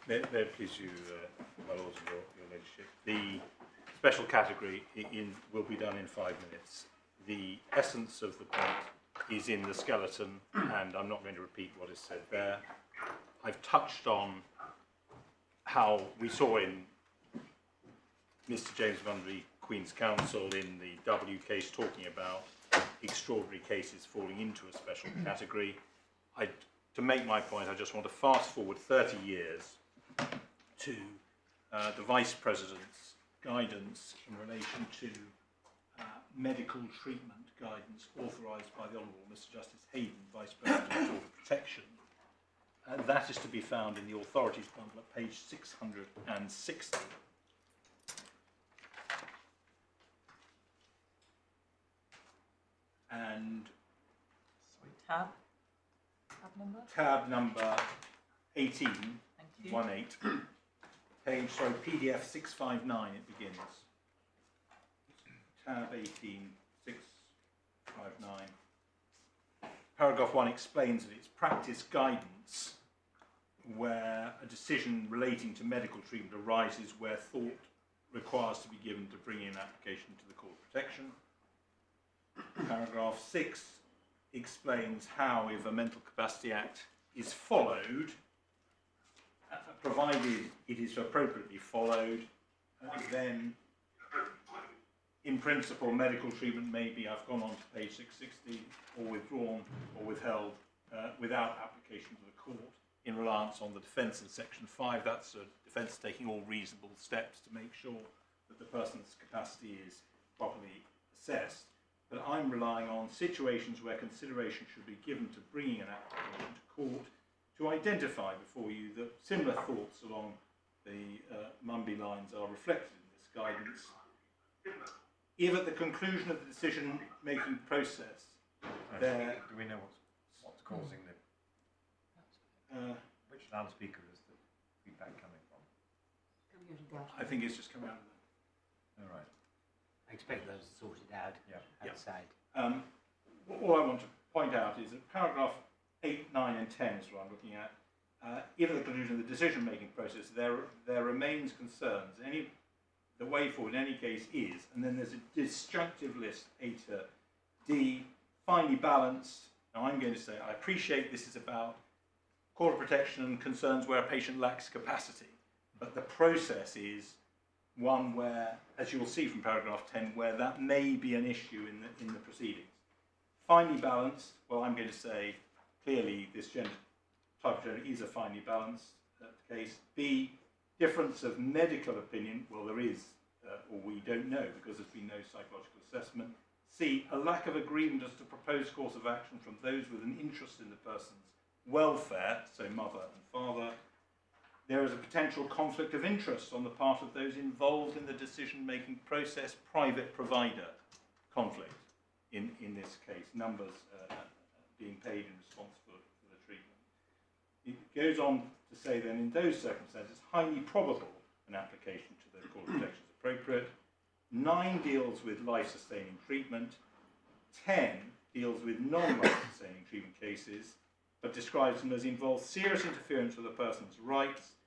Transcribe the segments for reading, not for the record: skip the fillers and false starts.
May it please you, my lords and your ladyship. The special category will be done in 5 minutes. The essence of the point is in the skeleton, and I'm not going to repeat what is said there. I've touched on how we saw in Mr. James Mundy, Queen's Counsel, in the W case, talking about extraordinary cases falling into a special category. To make my point, I just want to fast forward 30 years to the Vice President's guidance in relation to medical treatment guidance authorised by the Honourable Mr. Justice Hayden, Vice President of the Court of Protection. That is to be found in the Authorities Bundle at page 660. And tab number 18, 18, page, sorry, PDF 659 it begins. Tab 18, 659. Paragraph 1 explains that it's practice guidance where a decision relating to medical treatment arises where thought requires to be given to bring in an application to the Court of Protection. Paragraph 6 explains how, if a Mental Capacity Act is followed, provided it is appropriately followed, then in principle medical treatment may be, I've gone on to page 660, or withdrawn or withheld without application to the court in reliance on the defence in section 5. That's a defence taking all reasonable steps to make sure that the person's capacity is properly assessed. But I'm relying on situations where consideration should be given to bringing an application to court to identify before you that similar thoughts along the Mumby lines are reflected in this guidance. If at the conclusion of the decision-making process, there... Do we know what's causing the... which loudspeaker is the feedback coming from? I think it's just coming out of there. All right. I expect those sorted out outside. All I want to point out is that paragraph 8, 9 and 10 is what I'm looking at. If at the conclusion of the decision-making process there remains concerns, the way forward in any case is, and then there's a disjunctive list, A to D, finely balanced. Now I'm going to say, I appreciate this is about Court of Protection and concerns where a patient lacks capacity, but the process is one where, as you will see from paragraph 10, where that may be an issue in the proceedings. Finely balanced, well, I'm going to say, clearly this type of gender is a finely balanced case. B, difference of medical opinion, well, there is, or we don't know because there's been no psychological assessment. C, a lack of agreement as to proposed course of action from those with an interest in the person's welfare, so mother and father. There is a potential conflict of interest on the part of those involved in the decision-making process, private provider conflict in this case, numbers being paid in response for the treatment. It goes on to say then in those circumstances, highly probable an application to the Court of Protection is appropriate. 9 deals with life-sustaining treatment. 10 deals with non-life-sustaining treatment cases, but describes them as involve serious interference with a person's rights.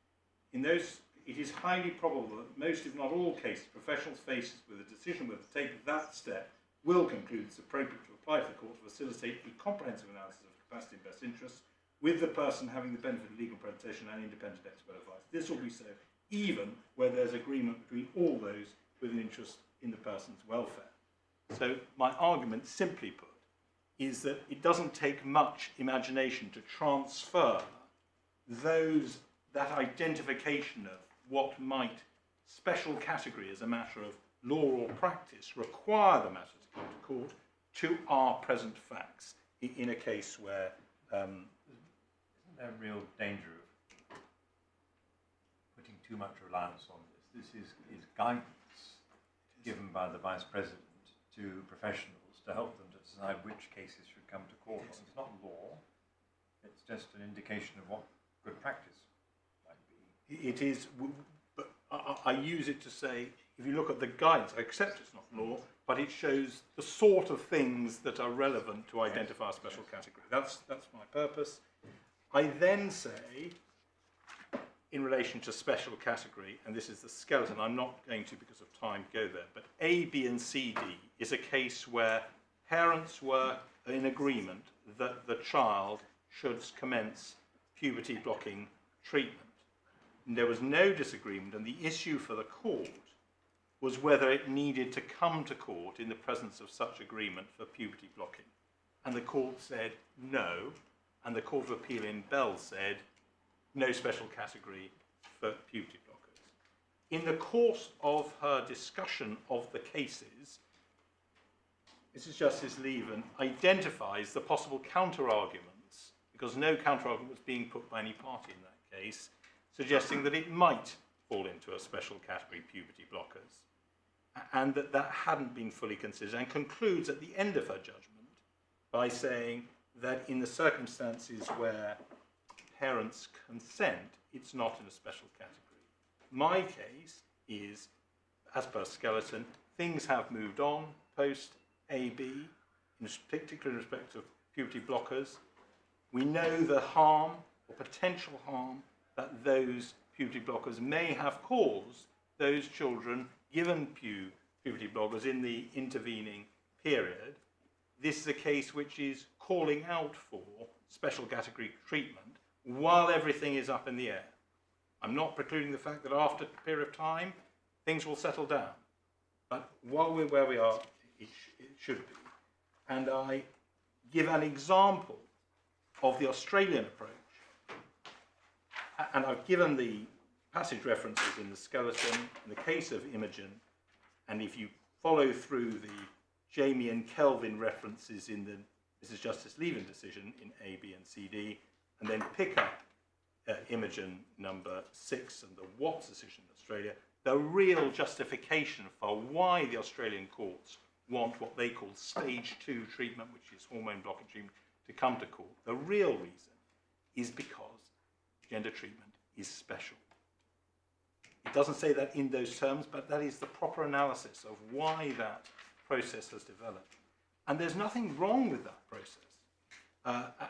In those, it is highly probable that most, if not all cases, professionals faced with a decision whether to take that step will conclude it's appropriate to apply to the court to facilitate a comprehensive analysis of capacity and best interests, with the person having the benefit of legal representation and independent expert advice. This will be so even where there's agreement between all those with an interest in the person's welfare. So my argument, simply put, is that it doesn't take much imagination to transfer that identification of what might special category as a matter of law or practice require the matter to come to court to our present facts in a case where isn't there a real danger of putting too much reliance on this? This is guidance given by the Vice President to professionals to help them to decide which cases should come to court. It's not law, it's just an indication of what good practice might be. it is, but I use it to say, if you look at the guidance, I accept it's not law, but it shows the sort of things that are relevant to identify a special category. That's my purpose. I then say, in relation to special category, and this is the skeleton, I'm not going to, because of time, go there, but A, B and C, D is a case where parents were in agreement that the child should commence puberty blocking treatment. And there was no disagreement, and the issue for the court was whether it needed to come to court in the presence of such agreement for puberty blocking. And the court said no, and the Court of Appeal in Bell said no special category for puberty blockers. In the course of her discussion of the cases, Mrs Justice Leven identifies the possible counter-arguments, because no counter-argument was being put by any party in that case, suggesting that it might fall into a special category, puberty blockers, and that that hadn't been fully considered, and concludes at the end of her judgment by saying that in the circumstances where parents consent, it's not in a special category. My case is, as per skeleton, things have moved on post AB, in particular in respect of puberty blockers. We know the harm or potential harm that those puberty blockers may have caused those children given puberty blockers in the intervening period. This is a case which is calling out for special category treatment while everything is up in the air. I'm not precluding the fact that after a period of time, things will settle down. But while we're where we are, it should be. And I give an example of the Australian approach. And I've given the passage references in the skeleton, in the case of Imogen, and if you follow through the Jamie and Kelvin references in the Mrs Justice Leven decision in A, B and C, D, and then pick up Imogen number 6 and the Watts decision in Australia, the real justification for why the Australian courts want what they call stage 2 treatment, which is hormone blocking treatment, to come to court. The real reason is because gender treatment is special. It doesn't say that in those terms, but that is the proper analysis of why that process has developed. And there's nothing wrong with that process,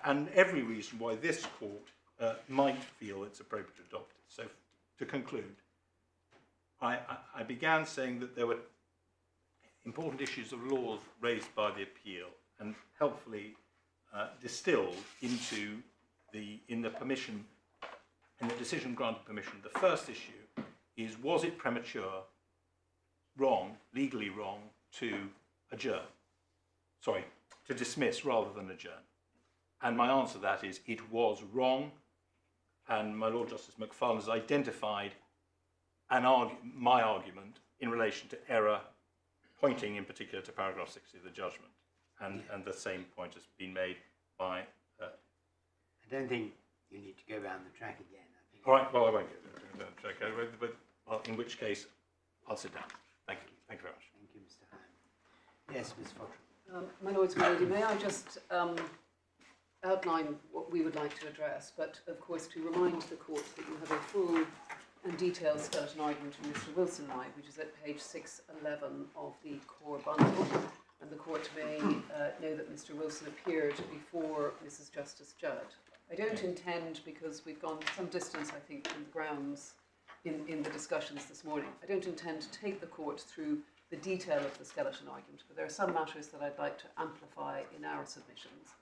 and every reason why this court might feel it's appropriate to adopt it. So to conclude, I began saying that there were important issues of law raised by the appeal and helpfully distilled into in the decision granting permission. The first issue is, was it premature, wrong, legally wrong, to adjourn? Sorry, to dismiss rather than adjourn. And my answer to that is, it was wrong, and my Lord Justice McFarlane has identified my argument in relation to error, pointing in particular to paragraph 60 of the judgment. And the same point has been made by... I don't think you need to go round the track again. I think. All right, well, I won't go down the track, but well, in which case, I'll sit down. Thank you. Thank you very much. Thank you, Mr. Hyam. Yes, Ms. Fotter. My Lords, my Lady, may I just outline what we would like to address, but of course to remind the Court that you have a full and detailed skeleton argument from Mr. Wilson and I, which is at page 611 of the core bundle, and the Court may know that Mr. Wilson appeared before Mrs Justice Judd. I don't intend, because we've gone some distance, I think, from the grounds in the discussions this morning, I don't intend to take the Court through the detail of the skeleton argument, but there are some matters that I'd like to amplify in our submissions.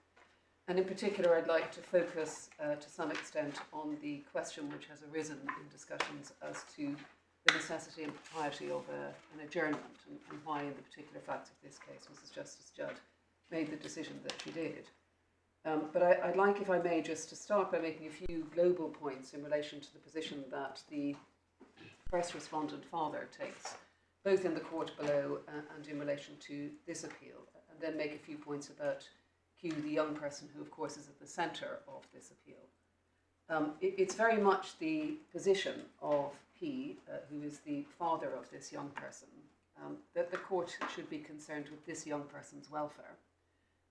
And in particular, I'd like to focus to some extent on the question which has arisen in discussions as to the necessity and propriety of an adjournment, and why, in the particular facts of this case, Mrs Justice Judd made the decision that she did. But I'd like, if I may, just to start by making a few global points in relation to the position that the first respondent father takes, both in the court below and in relation to this appeal, and then make a few points about Q, the young person who, of course, is at the centre of this appeal. It's very much the position of P, who is the father of this young person, that the court should be concerned with this young person's welfare.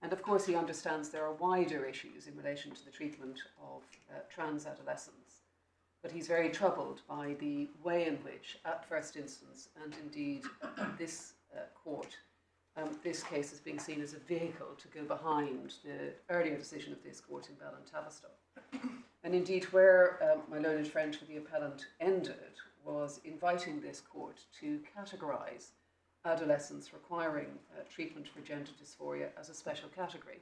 And of course he understands there are wider issues in relation to the treatment of trans adolescents, but he's very troubled by the way in which, at first instance, and indeed this court, this case is being seen as a vehicle to go behind the earlier decision of this court in Bell and Tavistock. And indeed, where my learned friend for the appellant ended was inviting this court to categorise adolescents requiring treatment for gender dysphoria as a special category.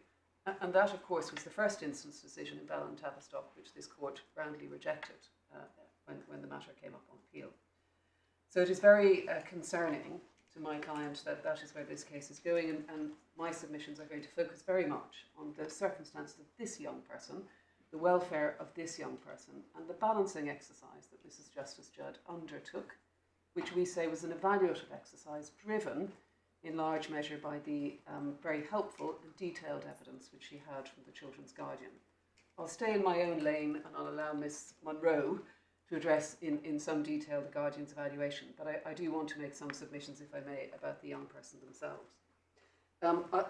And that, of course, was the first instance decision in Appellant, which this court roundly rejected when the matter came up on appeal. So it is very concerning to my client that that is where this case is going, and my submissions are going to focus very much on the circumstances of this young person, the welfare of this young person, and the balancing exercise that Mrs Justice Judd undertook, which we say was an evaluative exercise driven in large measure by the very helpful and detailed evidence which she had from the children's guardian. I'll stay in my own lane and I'll allow Miss Munro to address in some detail the guardian's evaluation, but I do want to make some submissions, if I may, about the young person themselves.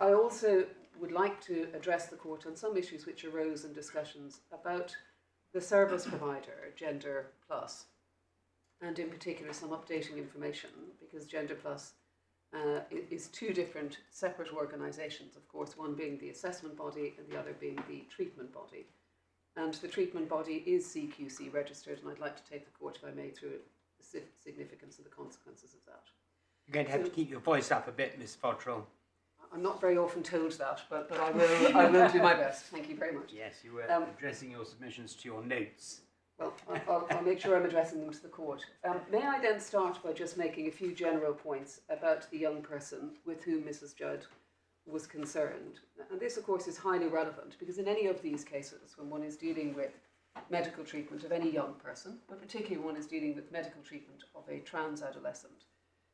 I also would like to address the court on some issues which arose in discussions about the service provider, Gender Plus, and in particular some updating information, because Gender Plus is two different separate organisations, of course, one being the assessment body and the other being the treatment body. And the treatment body is CQC registered, and I'd like to take the court, if I may, through the significance and the consequences of that. You're going to have to keep your voice up a bit, Miss Fottrell. I'm not very often told that, but I will do my best. Thank you very much. Yes, you were addressing your submissions to your notes. Well, I'll make sure I'm addressing them to the court. May I then start by just making a few general points about the young person with whom Mrs Judd was concerned. And this, of course, is highly relevant because in any of these cases, when one is dealing with medical treatment of any young person, but particularly one is dealing with medical treatment of a trans adolescent,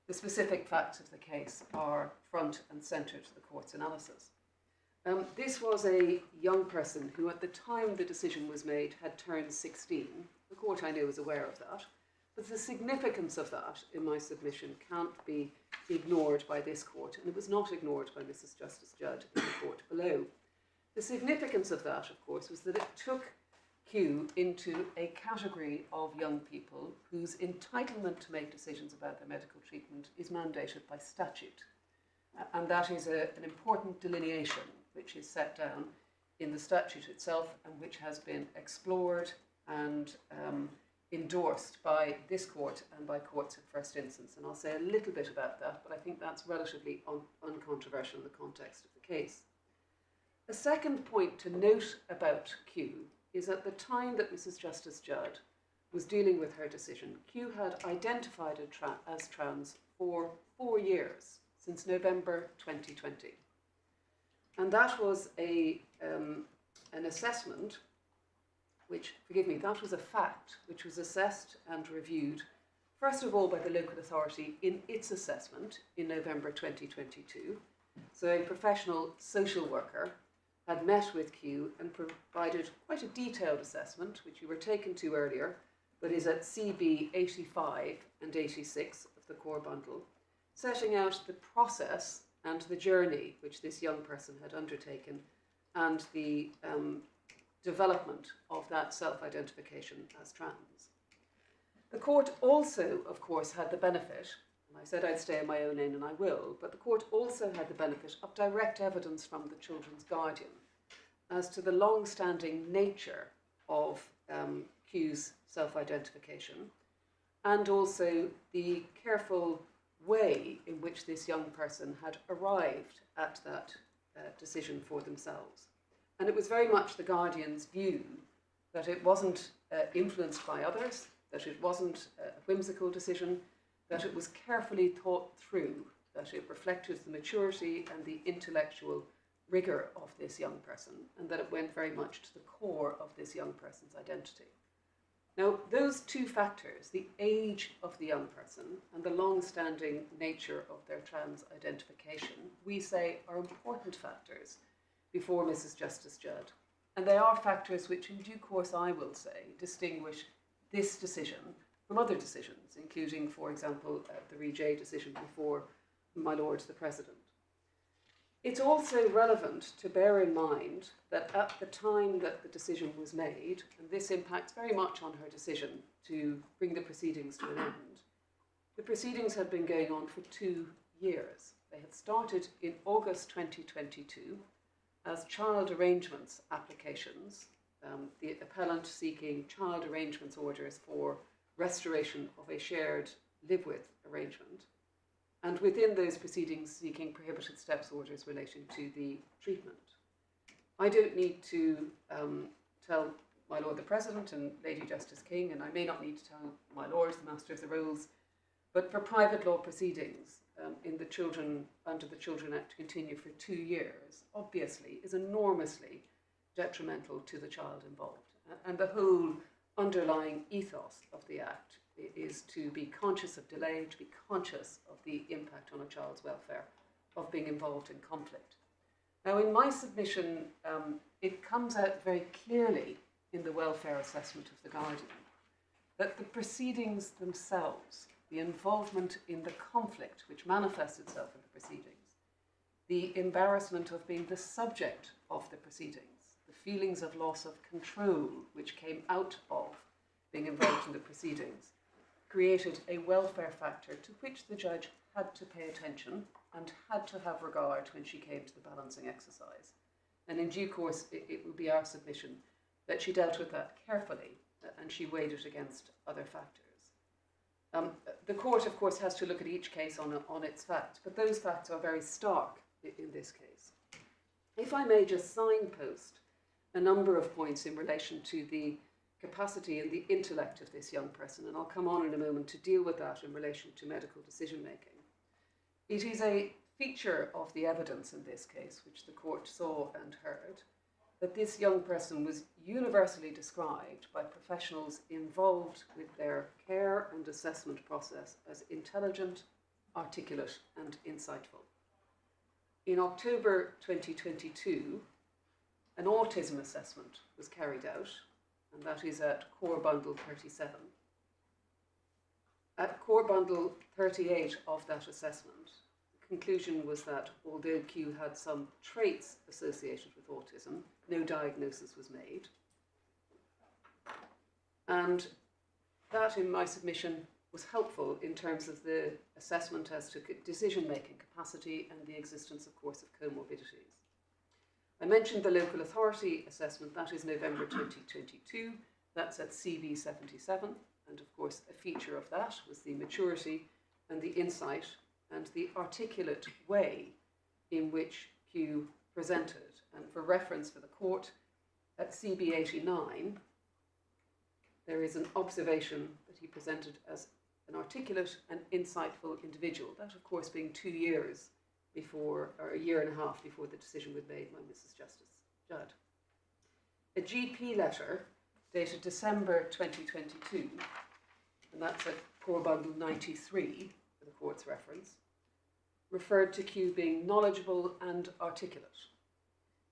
the specific facts of the case are front and centre to the court's analysis. This was a young person who, at the time the decision was made, had turned 16. The court, I know, is aware of that. But the significance of that, in my submission, can't be ignored by this court, and it was not ignored by Mrs Justice Judd in the court below. The significance of that, of course, was that it took Q into a category of young people whose entitlement to make decisions about their medical treatment is mandated by statute. And that is an important delineation which is set down in the statute itself and which has been explored and endorsed by this court and by courts of first instance. And I'll say a little bit about that, but I think that's relatively uncontroversial in the context of the case. A second point to note about Q is at the time that Mrs Justice Judd was dealing with her decision, Q had identified as trans for 4 years, since November 2020. And that was an assessment which, forgive me, that was a fact which was assessed and reviewed, first of all by the local authority in its assessment in November 2022. So a professional social worker had met with Q and provided quite a detailed assessment, which you were taken to earlier, but is at CB 85 and 86 of the core bundle, setting out the process and the journey which this young person had undertaken and the development of that self-identification as trans. The court also, of course, had the benefit, and I said I'd stay in my own lane and I will, but the court also had the benefit of direct evidence from the children's guardian as to the long-standing nature of Q's self-identification and also the careful way in which this young person had arrived at that decision for themselves. And it was very much the guardian's view that it wasn't influenced by others, that it wasn't a whimsical decision, that it was carefully thought through, that it reflected the maturity and the intellectual rigour of this young person, and that it went very much to the core of this young person's identity. Now, those two factors, the age of the young person and the long-standing nature of their trans identification, we say are important factors before Mrs Justice Judd. And they are factors which, in due course, I will say, distinguish this decision from other decisions, including, for example, the Rejay decision before my Lord the President. It's also relevant to bear in mind that at the time that the decision was made, and this impacts very much on her decision to bring the proceedings to an end, the proceedings had been going on for 2 years. They had started in August 2022 as child arrangements applications the appellant seeking child arrangements orders for restoration of a shared live-with arrangement, and within those proceedings seeking prohibited steps orders relating to the treatment. I don't need to tell my Lord the President and Lady Justice King, and I may not need to tell my Lords, the Master of the Rolls, but for private law proceedings under the Children Act to continue for 2 years, obviously, is enormously detrimental to the child involved. And the whole underlying ethos of the Act is to be conscious of delay, to be conscious of the impact on a child's welfare of being involved in conflict. Now, in my submission, it comes out very clearly in the welfare assessment of the Guardian that the proceedings themselves, the involvement in the conflict which manifests itself in the proceedings, the embarrassment of being the subject of the proceedings, the feelings of loss of control which came out of being involved in the proceedings, created a welfare factor to which the judge had to pay attention and had to have regard when she came to the balancing exercise. And in due course, it will be our submission that she dealt with that carefully and she weighed it against other factors. The court, of course, has to look at each case on its facts, but those facts are very stark in this case. If I may just signpost a number of points in relation to the capacity and the intellect of this young person, and I'll come on in a moment to deal with that in relation to medical decision making. It is a feature of the evidence in this case, which the court saw and heard, that this young person was universally described by professionals involved with their care and assessment process as intelligent, articulate and insightful. In October 2022, an autism assessment was carried out, and that is at core bundle 37. At core bundle 38 of that assessment, the conclusion was that although Q had some traits associated with autism, no diagnosis was made. And that, in my submission, was helpful in terms of the assessment as to decision-making capacity and the existence, of course, of comorbidities. I mentioned the local authority assessment, that is November 2022, that's at CB 77, and of course a feature of that was the maturity and the insight and the articulate way in which Q presented. And for reference for the court, at CB 89, there is an observation that he presented as an articulate and insightful individual, that of course being 2 years before, or a year and a half before the decision was made by Mrs Justice Judd. A GP letter dated December 2022, and that's at core bundle 93 for the court's reference, referred to Q being knowledgeable and articulate.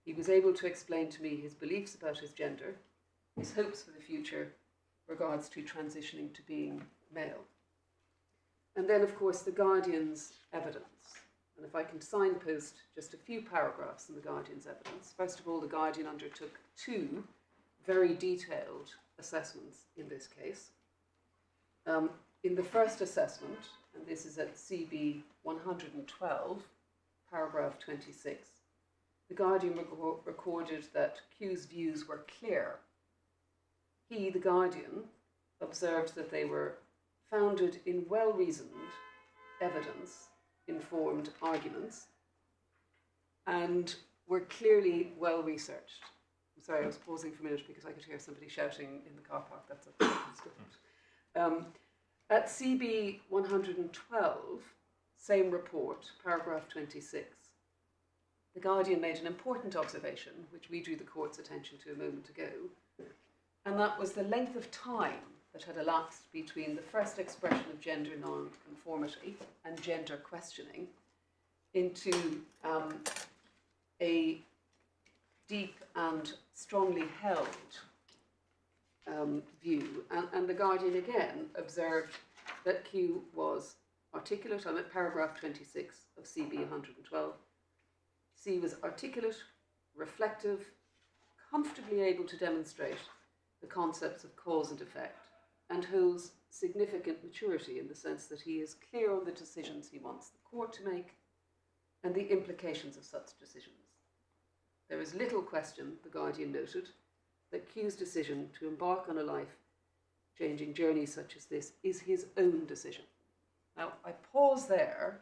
He was able to explain to me his beliefs about his gender, his hopes for the future, regards to transitioning to being male. And then, of course, the Guardian's evidence. And if I can signpost just a few paragraphs in the Guardian's evidence. First of all, the Guardian undertook 2 very detailed assessments in this case. In the first assessment, and this is at CB 112, paragraph 26, the Guardian recorded that Q's views were clear. He, the Guardian, observed that they were founded in well-reasoned evidence, informed arguments, and were clearly well-researched. I'm sorry, I was pausing for a minute because I could hear somebody shouting in the car park. That's different. At CB 112, same report, paragraph 26, the Guardian made an important observation, which we drew the court's attention to a moment ago, and that was the length of time that had elapsed between the first expression of gender non-conformity and gender questioning into a deep and strongly held view. And the Guardian again observed that Q was articulate. I'm at paragraph 26 of CB 112. C was articulate, reflective, comfortably able to demonstrate the concepts of cause and effect, and holds significant maturity in the sense that he is clear on the decisions he wants the court to make and the implications of such decisions. There is little question, the Guardian noted, that Q's decision to embark on a life-changing journey such as this is his own decision. Now, I pause there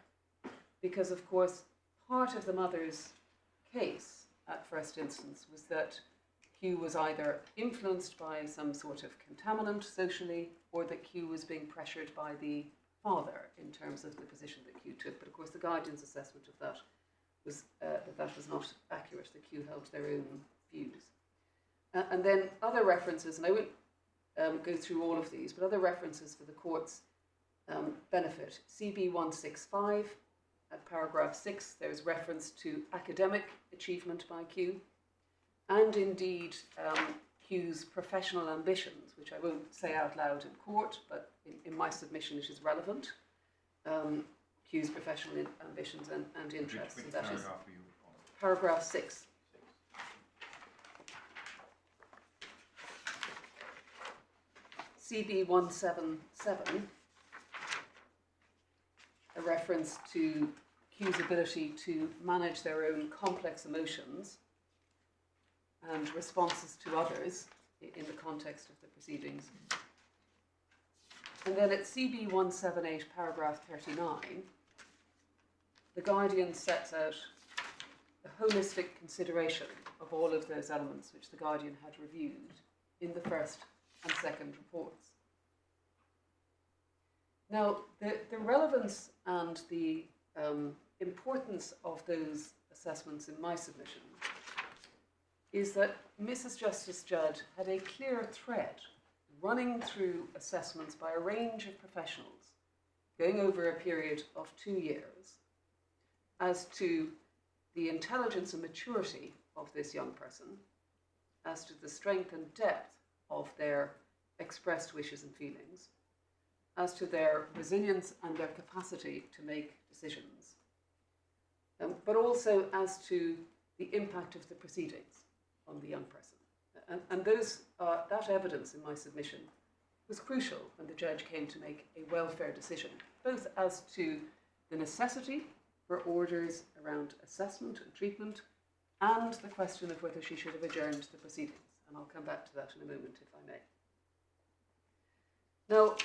because, of course, part of the mother's case at first instance was that Q was either influenced by some sort of contaminant socially, or that Q was being pressured by the father in terms of the position that Q took. But of course the guardian's assessment of that was that was not accurate, that Q held their own views. And then other references, and I won't go through all of these, but other references for the court's benefit. CB 165, at paragraph 6, there's reference to academic achievement by Q, and indeed Q's professional ambitions, which I won't say out loud in court, but in my submission it is relevant. Q's professional ambitions and interests. Which and that is paragraph are you on? paragraph 6. CB 177, a reference to Q's ability to manage their own complex emotions and responses to others in the context of the proceedings. And then at CB 178, paragraph 39, the Guardian sets out a holistic consideration of all of those elements which the Guardian had reviewed in the first and second reports. Now, the relevance and the importance of those assessments in my submission is that Mrs Justice Judd had a clear thread running through assessments by a range of professionals going over a period of 2 years as to the intelligence and maturity of this young person, as to the strength and depth of their expressed wishes and feelings, as to their resilience and their capacity to make decisions, but also as to the impact of the proceedings on the young person. And that evidence in my submission was crucial when the judge came to make a welfare decision, both as to the necessity for orders around assessment and treatment, and the question of whether she should have adjourned the proceedings. And I'll come back to that in a moment, if I may. Now,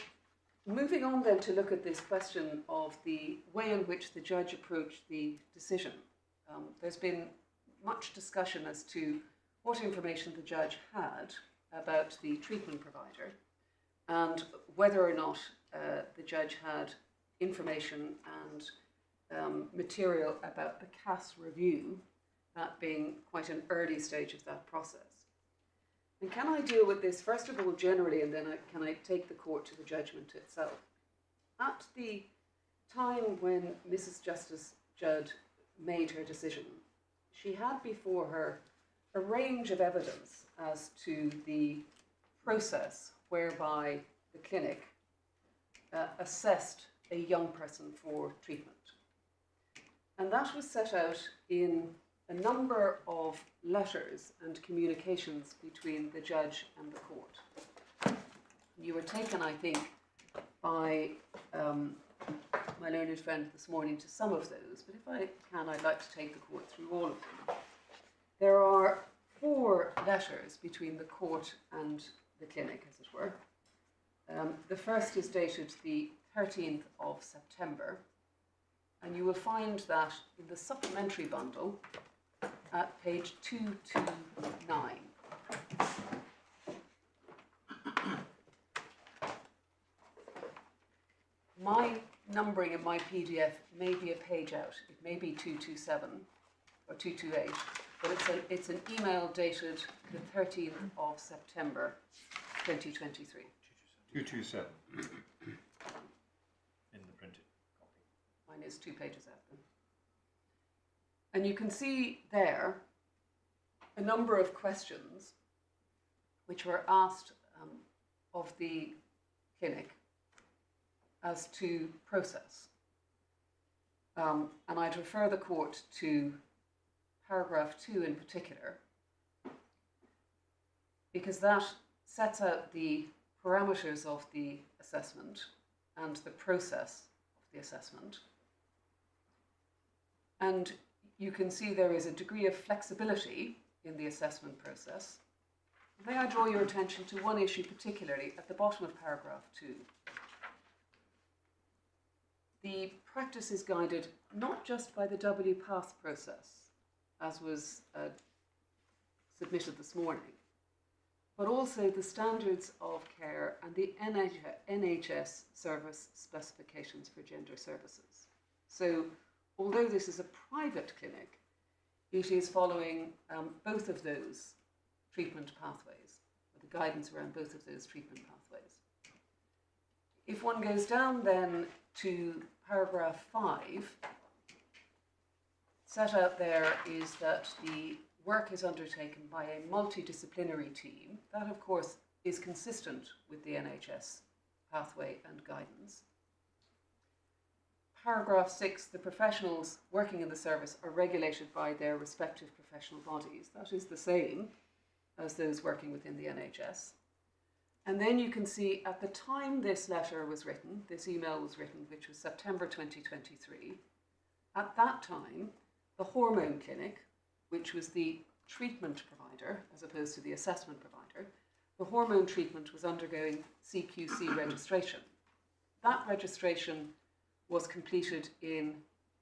moving on then to look at this question of the way in which the judge approached the decision. There's been much discussion as to what information the judge had about the treatment provider and whether or not the judge had information and material about the CAS review, that being quite an early stage of that process. And can I deal with this, first of all, generally, and then can I take the court to the judgment itself? At the time when Mrs Justice Judd made her decision, she had before her a range of evidence as to the process whereby the clinic assessed a young person for treatment. And that was set out in a number of letters and communications between the judge and the court. You were taken, I think, by my learned friend this morning to some of those, but if I can, I'd like to take the court through all of them. There are 4 letters between the court and the clinic, as it were. The first is dated the 13th of September, and you will find that in the supplementary bundle at page 229. My numbering in my PDF may be a page out. It may be 227 or 228, but it's an email dated the 13th of September 2023. 227 in the printed copy. Mine is 2 pages out then. And you can see there a number of questions which were asked of the clinic as to process. And I'd refer the court to paragraph 2 in particular, because that sets out the parameters of the assessment and the process of the assessment. And you can see there is a degree of flexibility in the assessment process, May I draw your attention to one issue particularly at the bottom of paragraph 2. The practice is guided not just by the W-Path process, as was submitted this morning, but also the standards of care and the NHS service specifications for gender services. So, although this is a private clinic, it is following both of those treatment pathways, or the guidance around both of those treatment pathways. If one goes down then to paragraph 5, set out there is that the work is undertaken by a multidisciplinary team. That, of course, is consistent with the NHS pathway and guidance. Paragraph 6, the professionals working in the service are regulated by their respective professional bodies. That is the same as those working within the NHS. And then you can see at the time this letter was written, this email was written, which was September 2023, at that time, the hormone clinic, which was the treatment provider as opposed to the assessment provider, the hormone treatment was undergoing CQC registration. That registration was completed in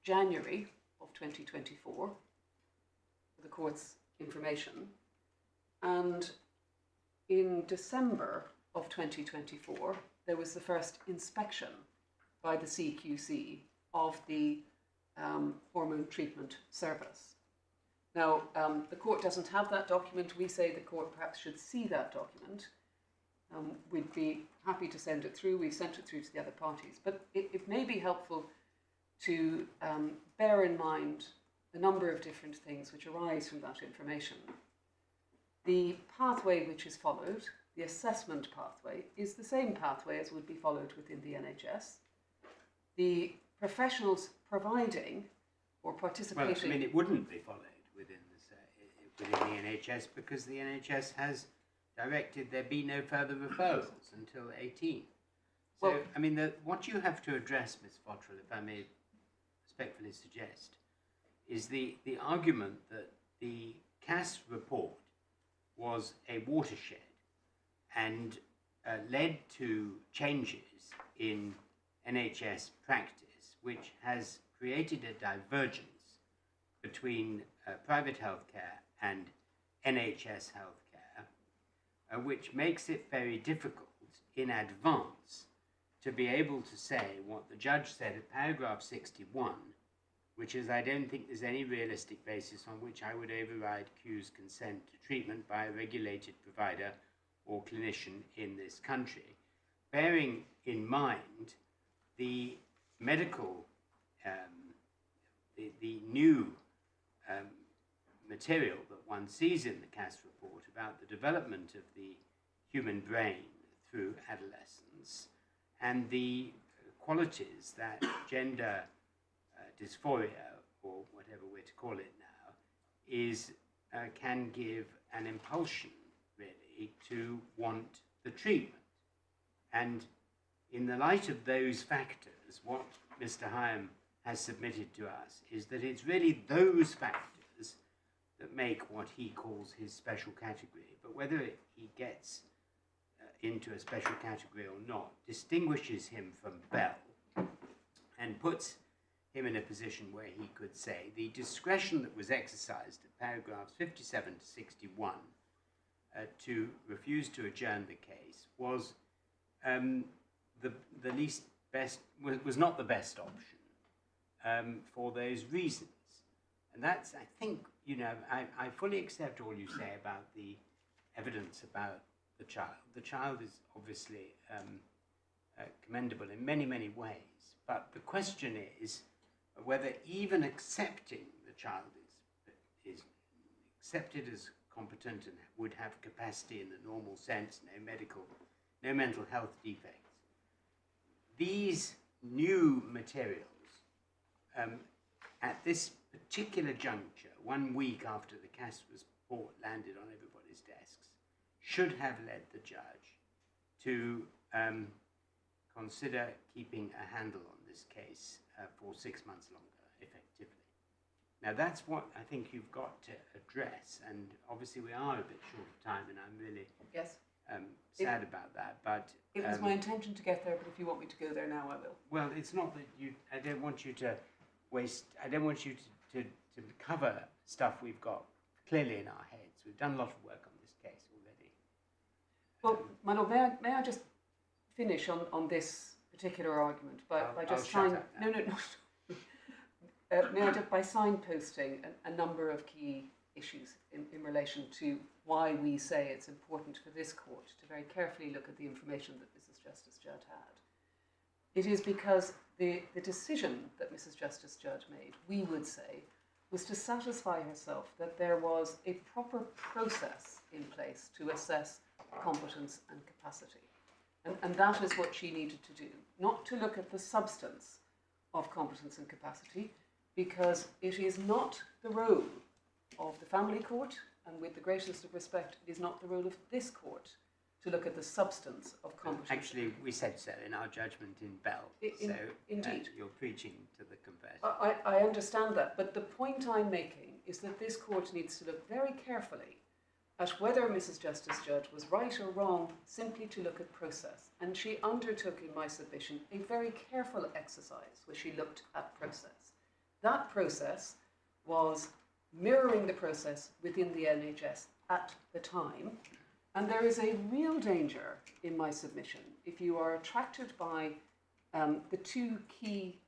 January of 2024, for the court's information, and in December of 2024, there was the first inspection by the CQC of the hormone treatment service. Now, the court doesn't have that document. We say the court perhaps should see that document. We'd be happy to send it through. We've sent it through to the other parties. But it may be helpful to bear in mind a number of different things which arise from that information. The pathway which is followed, the assessment pathway, is the same pathway as would be followed within the NHS. The professionals providing or participating... Well, I mean, it wouldn't be followed within the NHS because the NHS has directed there be no further referrals until 18. So, well, I mean, what you have to address, Ms. Fottrell, if I may respectfully suggest, is the argument that the CAS report was a watershed and led to changes in NHS practice, which has created a divergence between private healthcare and NHS healthcare, which makes it very difficult in advance to be able to say what the judge said at paragraph 61, which is, I don't think there's any realistic basis on which I would override Q's consent to treatment by a regulated provider or clinician in this country, bearing in mind the medical, the new material that one sees in the CAS report about the development of the human brain through adolescence and the qualities that gender dysphoria, or whatever we're to call it now, is can give an impulsion, really, to want the treatment. And in the light of those factors, what Mr. Hyam has submitted to us is that it's really those factors that make what he calls his special category. But whether he gets into a special category or not distinguishes him from Bell and puts him in a position where he could say the discretion that was exercised at paragraphs 57 to 61 to refuse to adjourn the case was the least best, was not the best option for those reasons. And that's, I think, you know, I fully accept all you say about the evidence about the child. The child is obviously commendable in many, many ways. But the question is whether even accepting the child is accepted as competent and would have capacity in the normal sense, no mental health defects. These new materials, at this particular juncture, 1 week after the CAS report landed on everybody's desks, should have led the judge to consider keeping a handle on this case for 6 months longer, effectively. Now that's what I think you've got to address, and obviously we are a bit short of time, and I'm really Yes. sad about that. But It was my intention to get there, but if you want me to go there now, I will. well, it's not that you. I don't want you to waste. I don't want you to cover stuff we've got clearly in our heads. We've done a lot of work on this case already. Well, my lord, may I just finish on this particular argument by just I'll shut up now. No. May I just by signposting a number of key issues in relation to why we say it's important for this court to very carefully look at the information that Mrs Justice Judd had. It is because the decision that Mrs Justice Judd made, we would say, was to satisfy herself that there was a proper process in place to assess competence and capacity. And that is what she needed to do, not to look at the substance of competence and capacity, because it is not the role of the family court, and with the greatest of respect, it is not the role of this court to look at the substance of competence. Actually, we said so in our judgment in Bell. Indeed. You're preaching to the converted. I understand that, but the point I'm making is that this court needs to look very carefully at whether Mrs Justice Judd was right or wrong simply to look at process. And she undertook, in my submission, a very careful exercise where she looked at process. That process was mirroring the process within the NHS at the time. And there is a real danger in my submission if you are attracted by the two key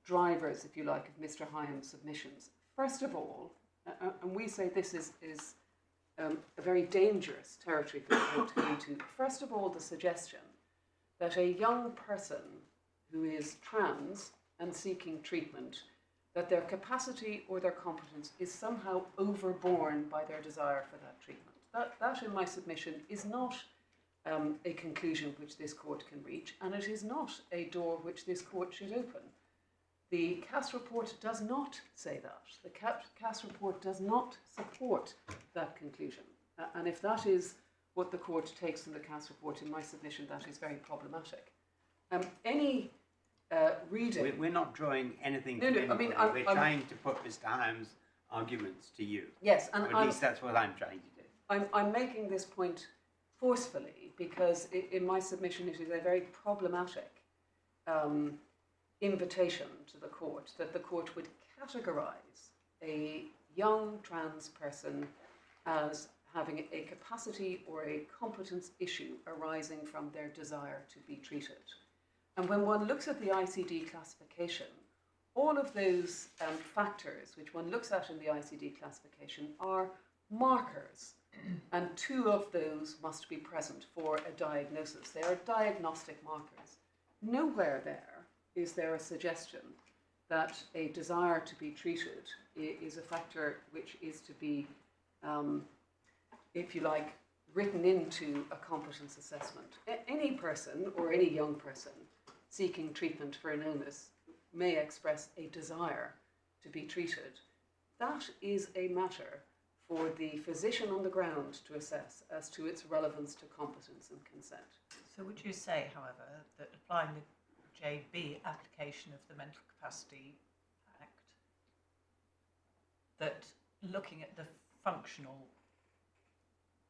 drivers, if you like, of Mr Hyam's submissions. First of all, and we say this is a very dangerous territory for the court to go into. First of all, the suggestion that a young person who is trans and seeking treatment, that their capacity or their competence is somehow overborne by their desire for that treatment. That in my submission, is not a conclusion which this court can reach, and it is not a door which this court should open. The Cass report does not say that. The Cass report does not support that conclusion. And if that is what the court takes from the Cass report, in my submission, that is very problematic. Any reading... We're not drawing anything No, from no, anybody. I mean, We're trying to put Mr Hyam's arguments to you. Yes, and Or at least that's what I'm trying to do. I'm making this point forcefully because in my submission it is a very problematic invitation to the court that the court would categorise a young trans person as having a capacity or a competence issue arising from their desire to be treated. And when one looks at the ICD classification, all of those factors which one looks at in the ICD classification are markers, and two of those must be present for a diagnosis. They are diagnostic markers. Nowhere there is there a suggestion that a desire to be treated is a factor which is to be, if you like, written into a competence assessment. Any person or any young person seeking treatment for an illness may express a desire to be treated. That is a matter for the physician on the ground to assess as to its relevance to competence and consent. So would you say, however, that applying the JB application of the Mental Capacity Act, that looking at the functional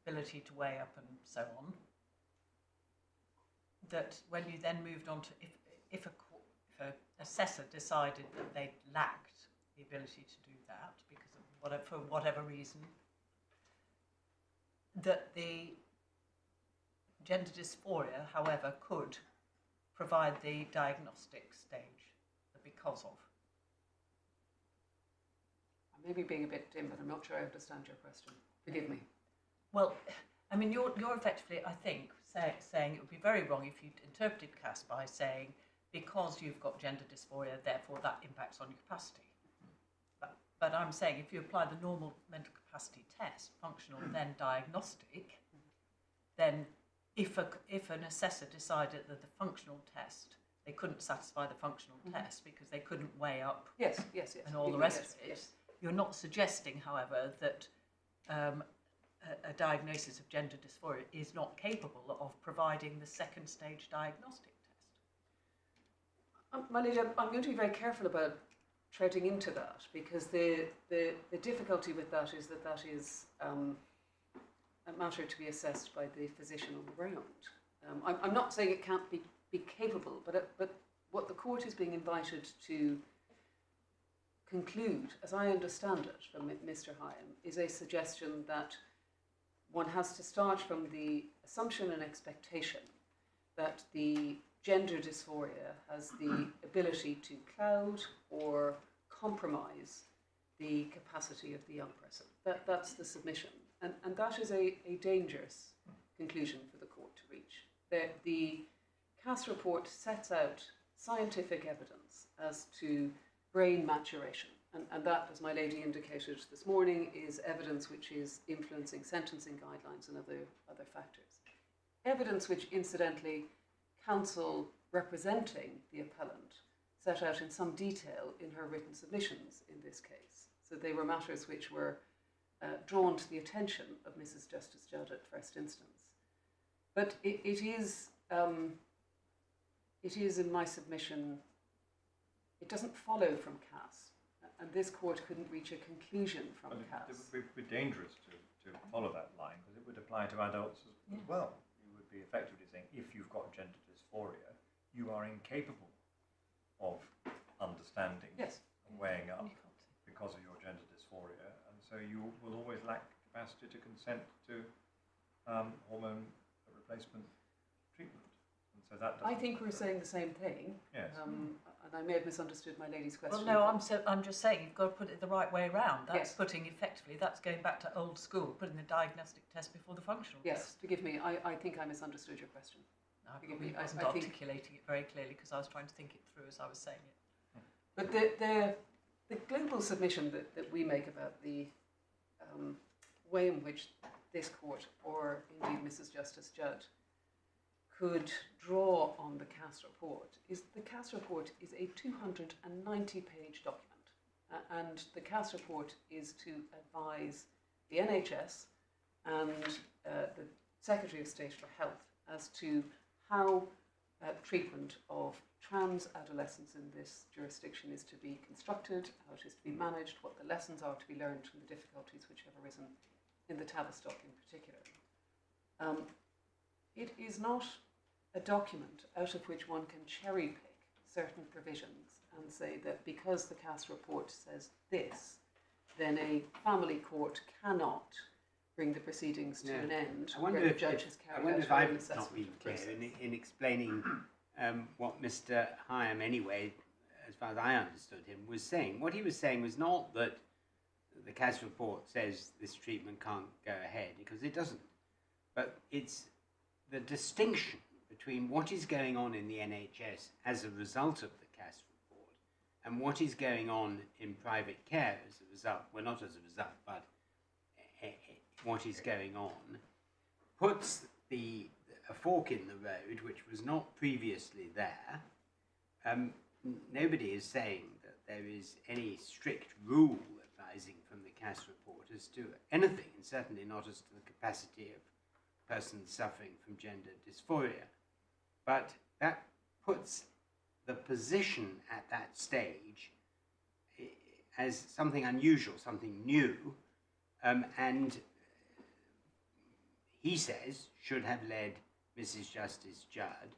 ability to weigh up and so on, that when you then moved on to, if an assessor decided that they lacked the ability to do that because of for whatever reason, that the gender dysphoria, however, could provide the diagnostic stage, the because of? I may be being a bit dim, but I'm not sure I understand your question. Forgive me. Well, I mean, you're effectively, I think, saying it would be very wrong if you interpreted Cass by saying, because you've got gender dysphoria, therefore that impacts on your capacity. But I'm saying if you apply the normal mental capacity test, functional then diagnostic, then if an assessor decided that the functional test, they couldn't satisfy the functional test because they couldn't weigh up Yes. and all the rest Yes, of it, yes. you're not suggesting, however, that a diagnosis of gender dysphoria is not capable of providing the second stage diagnostic test. My lady, I'm going to be very careful about treading into that, because the difficulty with that is that is a matter to be assessed by the physician on the ground. I'm not saying it can't be capable, but what the court is being invited to conclude, as I understand it from Mr. Hyam, is a suggestion that one has to start from the assumption and expectation that the gender dysphoria has the ability to cloud or compromise the capacity of the young person. That's the submission. And that is a dangerous conclusion for the court to reach. The CAS report sets out scientific evidence as to brain maturation. And that, as my lady indicated this morning, is evidence which is influencing sentencing guidelines and other factors. Evidence which, incidentally, counsel representing the appellant set out in some detail in her written submissions in this case. So they were matters which were drawn to the attention of Mrs Justice Judd at first instance. But it is in my submission, it doesn't follow from CAS, and this court couldn't reach a conclusion from CAS. It would be dangerous to follow that line, because it would apply to adults as well. You would be effectively saying, if you've got gender dysphoria, you are incapable of understanding and weighing up because of your gender dysphoria, and so you will always lack capacity to consent to hormone replacement treatment. And so that I think we're saying the same thing. Yes. And I may have misunderstood my lady's question. Well, no, I'm just saying you've got to put it the right way around. That's putting effectively, that's going back to old school, putting the diagnostic test before the functional test. Yes, forgive me, I think I misunderstood your question. I Forgive probably me, wasn't I think- articulating it very clearly because I was trying to think it through as I was saying it. But the global submission that we make about the way in which this court, or indeed Mrs Justice Judd, could draw on the CAS report is the CAS report is a 290-page document, and the CAS report is to advise the NHS and the Secretary of State for Health as to how treatment of trans adolescents in this jurisdiction is to be constructed, how it is to be managed, what the lessons are to be learned from the difficulties which have arisen in the Tavistock in particular. It is not a document out of which one can cherry pick certain provisions and say that because the CAS report says this, then a family court cannot bring the proceedings to an end. I wonder where if, the judge has carried I wonder out if her own I've not assessment been of clear process. in explaining what Mr. Hyam, anyway, as far as I understood him, was saying. What he was saying was not that the CAS report says this treatment can't go ahead, because it doesn't. But it's the distinction between what is going on in the NHS as a result of the CAS report and what is going on in private care as a result, well, not as a result, but what is going on, puts a fork in the road which was not previously there. Nobody is saying that there is any strict rule arising from the CAS report as to anything, and certainly not as to the capacity of persons suffering from gender dysphoria. But that puts the position at that stage as something unusual, something new, and he says should have led Mrs. Justice Judd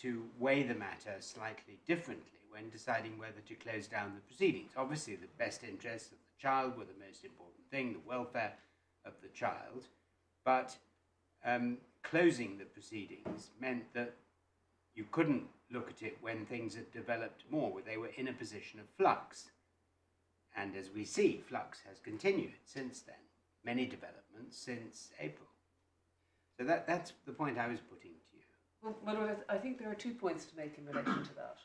to weigh the matter slightly differently when deciding whether to close down the proceedings. Obviously, the best interests of the child were the most important thing, the welfare of the child, but closing the proceedings meant that you couldn't look at it when things had developed more, where they were in a position of flux. And as we see, flux has continued since then, many developments since April. So that's the point I was putting to you. Well, I think there are 2 points to make in relation to that.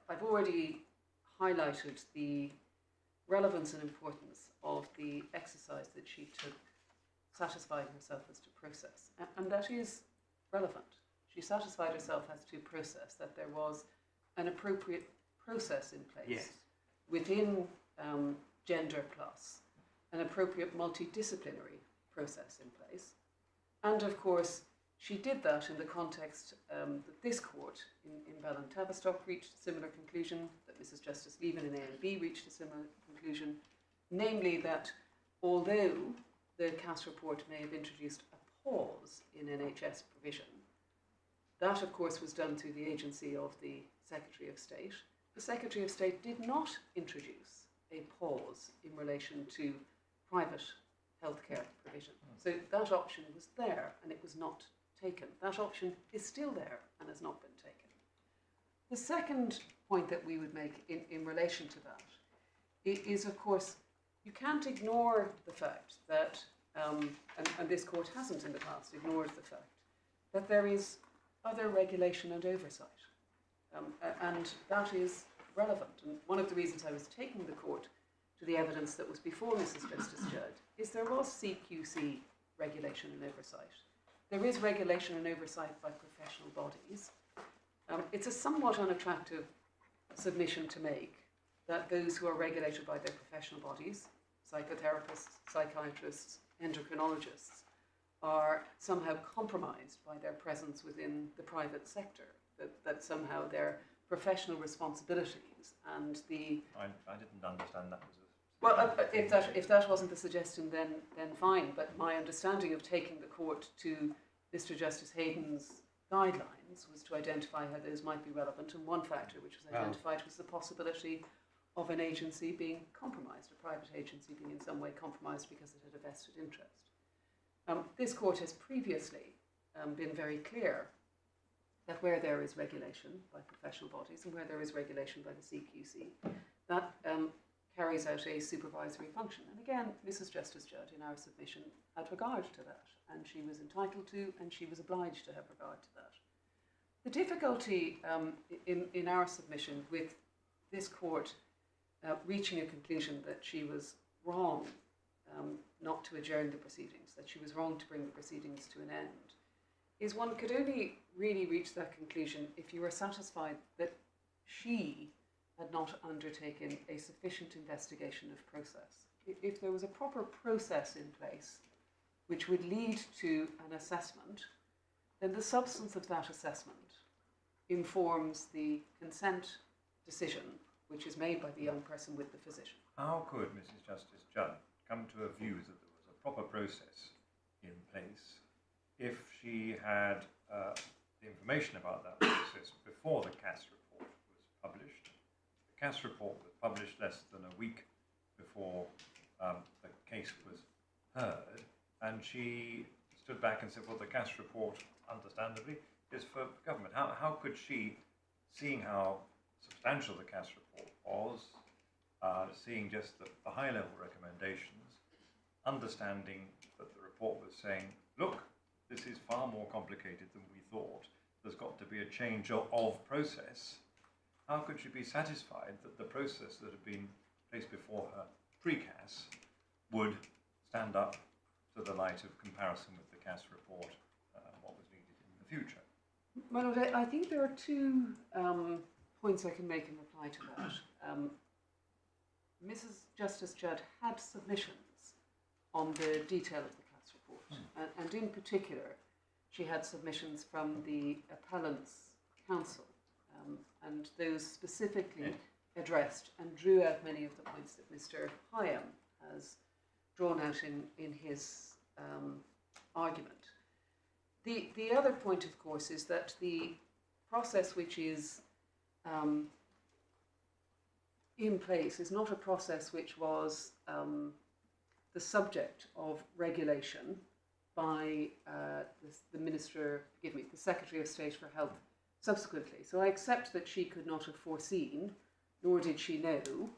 I've already highlighted the relevance and importance of the exercise that she took, satisfying herself as to process. And that is relevant. She satisfied herself as to process, that there was an appropriate process in place within Gender Plus, an appropriate multidisciplinary process in place. And of course, she did that in the context that this court in Appellant Tavistock reached a similar conclusion, that Mrs Justice Leaven in A and B reached a similar conclusion, namely that although the Cass report may have introduced a pause in NHS provision, that of course was done through the agency of the Secretary of State. The Secretary of State did not introduce a pause in relation to private healthcare provision. So that option was there and it was not taken. That option is still there and has not been taken. The second point that we would make in relation to that is, of course, you can't ignore the fact that, and this court hasn't in the past ignored the fact, that there is other regulation and oversight. And that is relevant. And one of the reasons I was taking the court to the evidence that was before Mrs Justice Judd is there was CQC regulation and oversight. There is regulation and oversight by professional bodies. It's a somewhat unattractive submission to make that those who are regulated by their professional bodies, psychotherapists, psychiatrists, endocrinologists, are somehow compromised by their presence within the private sector, that somehow their professional responsibilities and the... I didn't understand that was a... Well, if that wasn't the suggestion, then fine, but my understanding of taking the court to Mr Justice Hayden's guidelines was to identify how those might be relevant, and one factor which was identified was the possibility of an agency being compromised, a private agency being in some way compromised because it had a vested interest. This court has previously been very clear that where there is regulation by professional bodies and where there is regulation by the CQC, that carries out a supervisory function. And again, Mrs Justice Judd, in our submission, had regard to that, and she was entitled to, and she was obliged to have regard to that. The difficulty in our submission with this court reaching a conclusion that she was wrong not to adjourn the proceedings, that she was wrong to bring the proceedings to an end, is one could only really reach that conclusion if you were satisfied that she had not undertaken a sufficient investigation of process. If there was a proper process in place which would lead to an assessment, then the substance of that assessment informs the consent decision which is made by the young person with the physician. How could Mrs Justice Judd come to a view that there was a proper process in place if she had the information about that process before the Cass report was published? The Cass report was published less than a week before the case was heard, and she stood back and said, well, the Cass report, understandably, is for government. How could she, seeing how substantial the Cass report was, seeing just the high-level recommendations, understanding that the report was saying, look, this is far more complicated than we thought, there's got to be a change of process, how could she be satisfied that the process that had been placed before her pre-Cass would stand up to the light of comparison with the Cass report, what was needed in the future? My Lord, I think there are two points I can make in reply to that. Mrs Justice Judd had submissions on the detail of the Cass report, and in particular she had submissions from the Appellant's counsel, and those specifically addressed and drew out many of the points that Mr Hyam has drawn out in his argument. The other point, of course, is that the process which is in place is not a process which was the subject of regulation by the Secretary of State for Health subsequently. So I accept that she could not have foreseen, nor did she know,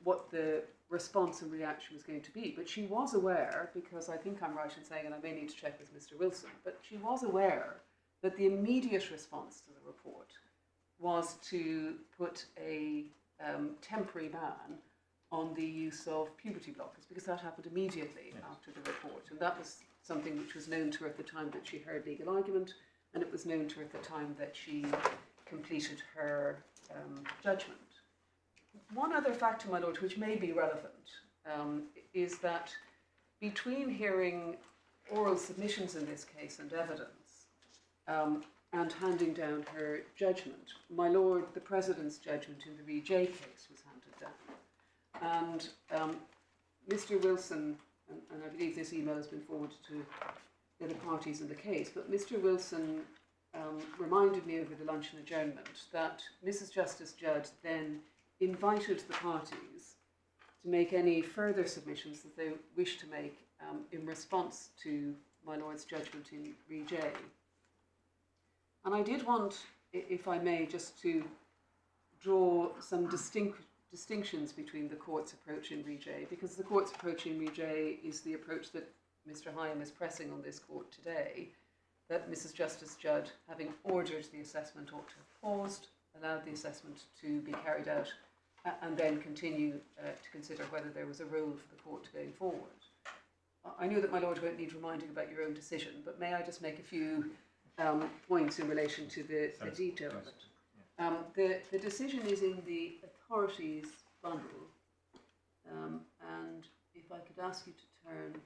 what the response and reaction was going to be. But she was aware, because I think I'm right in saying, and I may need to check with Mr Wilson, but she was aware that the immediate response to the report was to put a temporary ban on the use of puberty blockers, because that happened immediately after the report. And that was something which was known to her at the time that she heard legal argument, and it was known to her at the time that she completed her judgment. One other factor, my Lord, which may be relevant, is that between hearing oral submissions in this case and evidence, and handing down her judgment. My Lord, the President's judgment in the Re-J case was handed down. And Mr Wilson, and I believe this email has been forwarded to the other parties in the case, but Mr Wilson reminded me over the luncheon adjournment that Mrs Justice Judd then invited the parties to make any further submissions that they wish to make in response to my Lord's judgment in Re-J. And I did want, if I may, just to draw some distinctions between the court's approach in Re-J, because the court's approach in Re-J is the approach that Mr Hyam is pressing on this court today, that Mrs Justice Judd, having ordered the assessment, ought to have paused, allowed the assessment to be carried out, and then continue to consider whether there was a role for the court going forward. I know that my Lord won't need reminding about your own decision, but may I just make a few points in relation to the detail of it. The decision is in the authorities bundle, and if I could ask you to turn,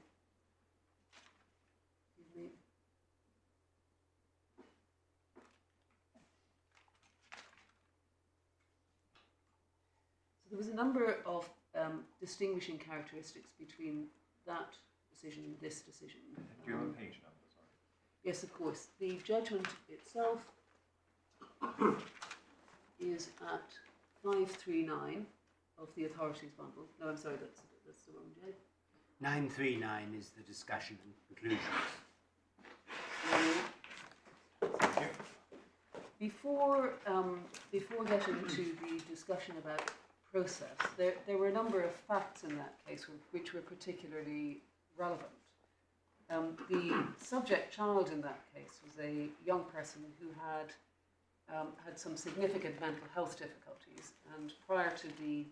excuse me. So there was a number of distinguishing characteristics between that decision and this decision. Do you have a page number? Sorry. Yes, of course. The judgment itself is at 539 of the authorities bundle. No, I'm sorry, that's the wrong J. 939 is the discussion and conclusions. Before getting to the discussion about process, there were a number of facts in that case which were particularly relevant. The subject child in that case was a young person who had some significant mental health difficulties, and prior to the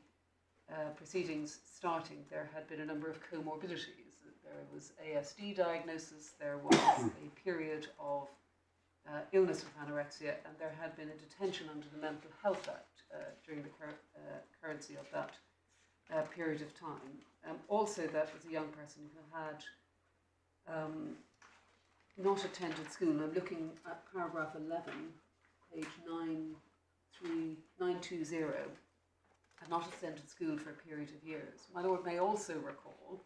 proceedings starting, there had been a number of comorbidities. There was ASD diagnosis, there was a period of illness with anorexia, and there had been a detention under the Mental Health Act during the currency of that period of time. Also, that was a young person who had not attended school. And I'm looking at paragraph 11, page 920, had not attended school for a period of years. My Lord may also recall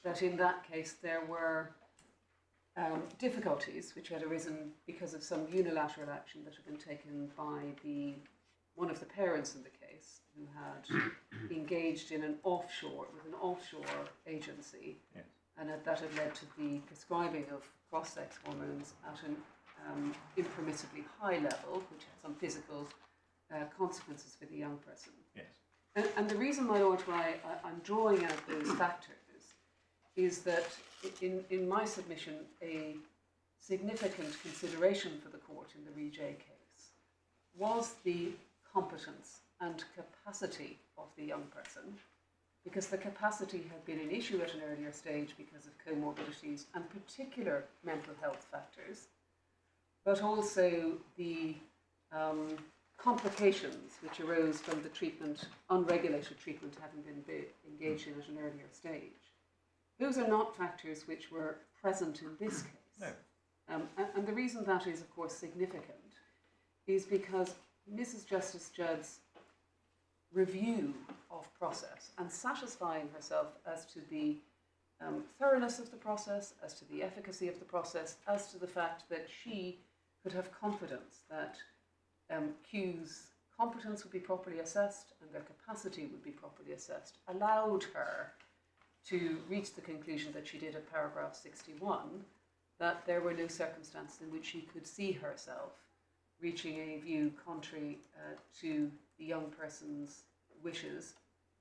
that in that case there were difficulties which had arisen because of some unilateral action that had been taken by one of the parents in the case, who had engaged in an offshore agency, yes. And that had led to the prescribing of cross-sex hormones at an impermissibly high level, which had some physical consequences for the young person. Yes. And the reason, my Lord, why I'm drawing out those factors is that in my submission, a significant consideration for the court in the Re-J case was the competence and capacity of the young person, because the capacity had been an issue at an earlier stage because of comorbidities and particular mental health factors, but also the complications which arose from the treatment, unregulated treatment having been engaged in at an earlier stage. Those are not factors which were present in this case. No. And the reason that is, of course, significant is because Mrs. Justice Judd's review of process and satisfying herself as to the thoroughness of the process, as to the efficacy of the process, as to the fact that she could have confidence that Q's competence would be properly assessed and their capacity would be properly assessed, allowed her to reach the conclusion that she did at paragraph 61, that there were no circumstances in which she could see herself reaching a view contrary to the young person's wishes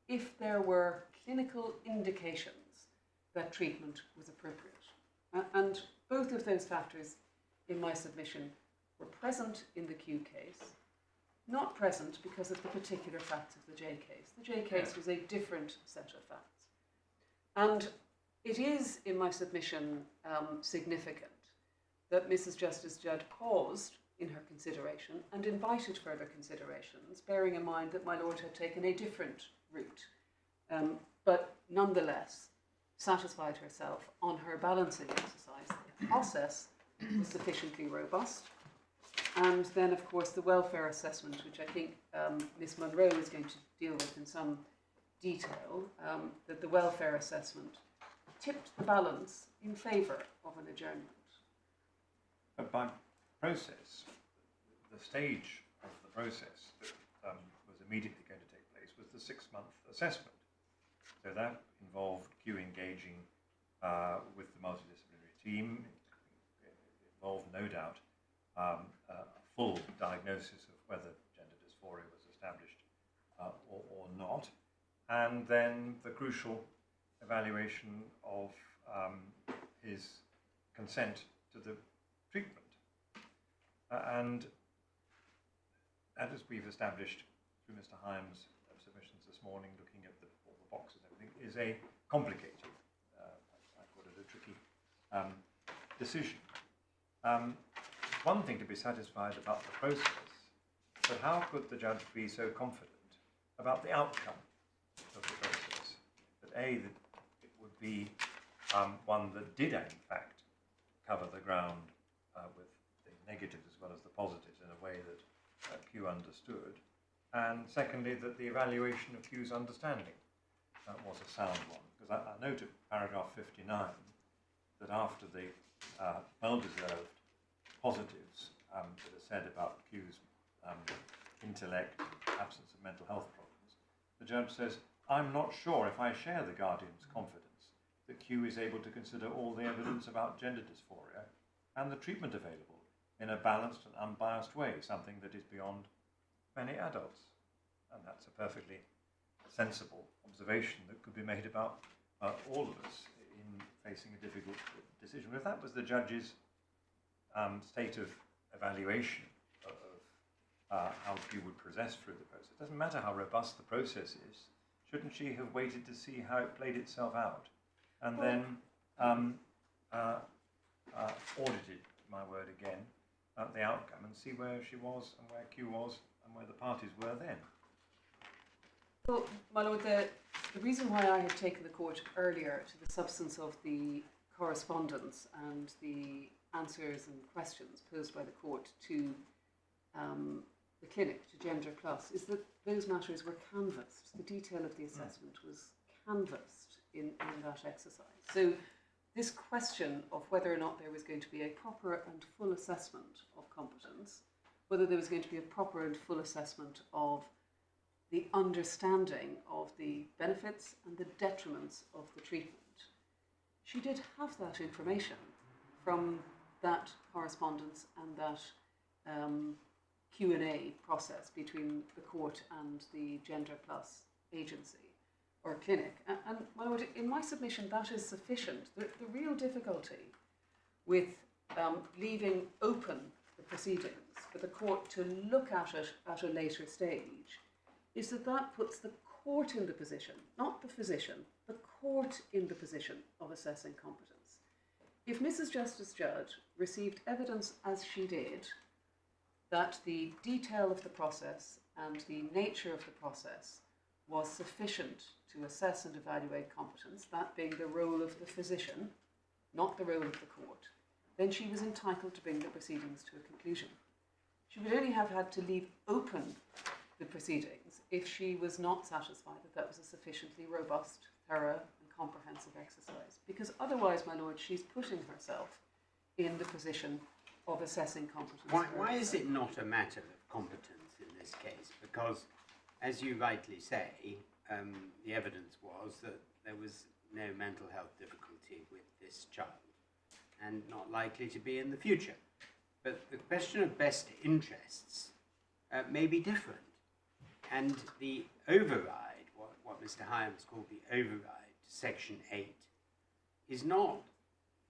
if there were clinical indications that treatment was appropriate. And both of those factors in my submission were present in the Q case, not present because of the particular facts of the J case. The J case was a different set of facts. And it is, in my submission, significant that Mrs. Justice Judd paused in her consideration and invited further considerations, bearing in mind that my Lord had taken a different route, but nonetheless satisfied herself on her balancing exercise. The process was sufficiently robust. And then, of course, the welfare assessment, which I think Ms Munro is going to deal with in some detail, that the welfare assessment tipped the balance in favour of an adjournment. But by process, the stage of the process that was immediately going to take place was the 6-month assessment. So that involved Q engaging with the multidisciplinary team. It involved, no doubt, a full diagnosis of whether gender dysphoria was established or not, and then the crucial evaluation of his consent to the treatment. And as we've established through Mr. Hyam's submissions this morning, looking at all the boxes and everything, is a complicated, I call it a tricky decision. One thing to be satisfied about the process, but how could the judge be so confident about the outcome of the process? That A, that it would be one that did in fact cover the ground with the negatives as well as the positives in a way that Q understood, and secondly that the evaluation of Q's understanding was a sound one. Because I note at paragraph 59 that after the well-deserved positives that are said about Q's intellect, absence of mental health problems, the judge says, I'm not sure if I share the guardian's confidence that Q is able to consider all the evidence about gender dysphoria and the treatment available in a balanced and unbiased way, something that is beyond many adults. And that's a perfectly sensible observation that could be made about all of us in facing a difficult decision. If that was the judge's state of evaluation of how Q would progress through the process, it doesn't matter how robust the process is, shouldn't she have waited to see how it played itself out and then audited, my word again, the outcome and see where she was and where Q was and where the parties were then? Well, my lord, the reason why I had taken the court earlier to the substance of the correspondence and the answers and questions posed by the court to the clinic, to Gender Plus, is that those matters were canvassed. The detail of the assessment was canvassed in that exercise. So this question of whether or not there was going to be a proper and full assessment of competence, whether there was going to be a proper and full assessment of the understanding of the benefits and the detriments of the treatment, she did have that information from that correspondence and that Q&A process between the court and the Gender Plus agency or clinic. And my lord, in my submission, that is sufficient. The real difficulty with leaving open the proceedings for the court to look at it at a later stage is that that puts the court in the position, not the physician, the court in the position of assessing competence. If Mrs Justice Judd received evidence as she did that the detail of the process and the nature of the process was sufficient to assess and evaluate competence, that being the role of the physician, not the role of the court, then she was entitled to bring the proceedings to a conclusion. She would only have had to leave open the proceedings if she was not satisfied that that was a sufficiently robust, thorough and comprehensive exercise. Because otherwise, my lord, she's putting herself in the position of assessing competence. Why is it not a matter of competence in this case? Because, as you rightly say, the evidence was that there was no mental health difficulty with this child and not likely to be in the future. But the question of best interests may be different. And the override, what Mr. Hyams called the override to Section 8, is not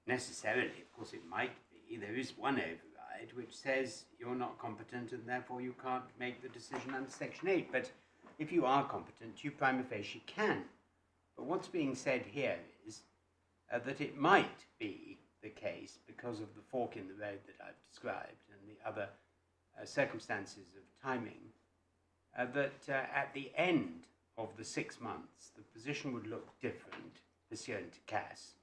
necessarily, of course it might be, there is one override which says you're not competent and therefore you can't make the decision under Section 8. But if you are competent, you prima facie can. But what's being said here is that it might be the case, because of the fork in the road that I've described and the other circumstances of timing, that at the end of the 6 months, the position would look different pursuant to CAS,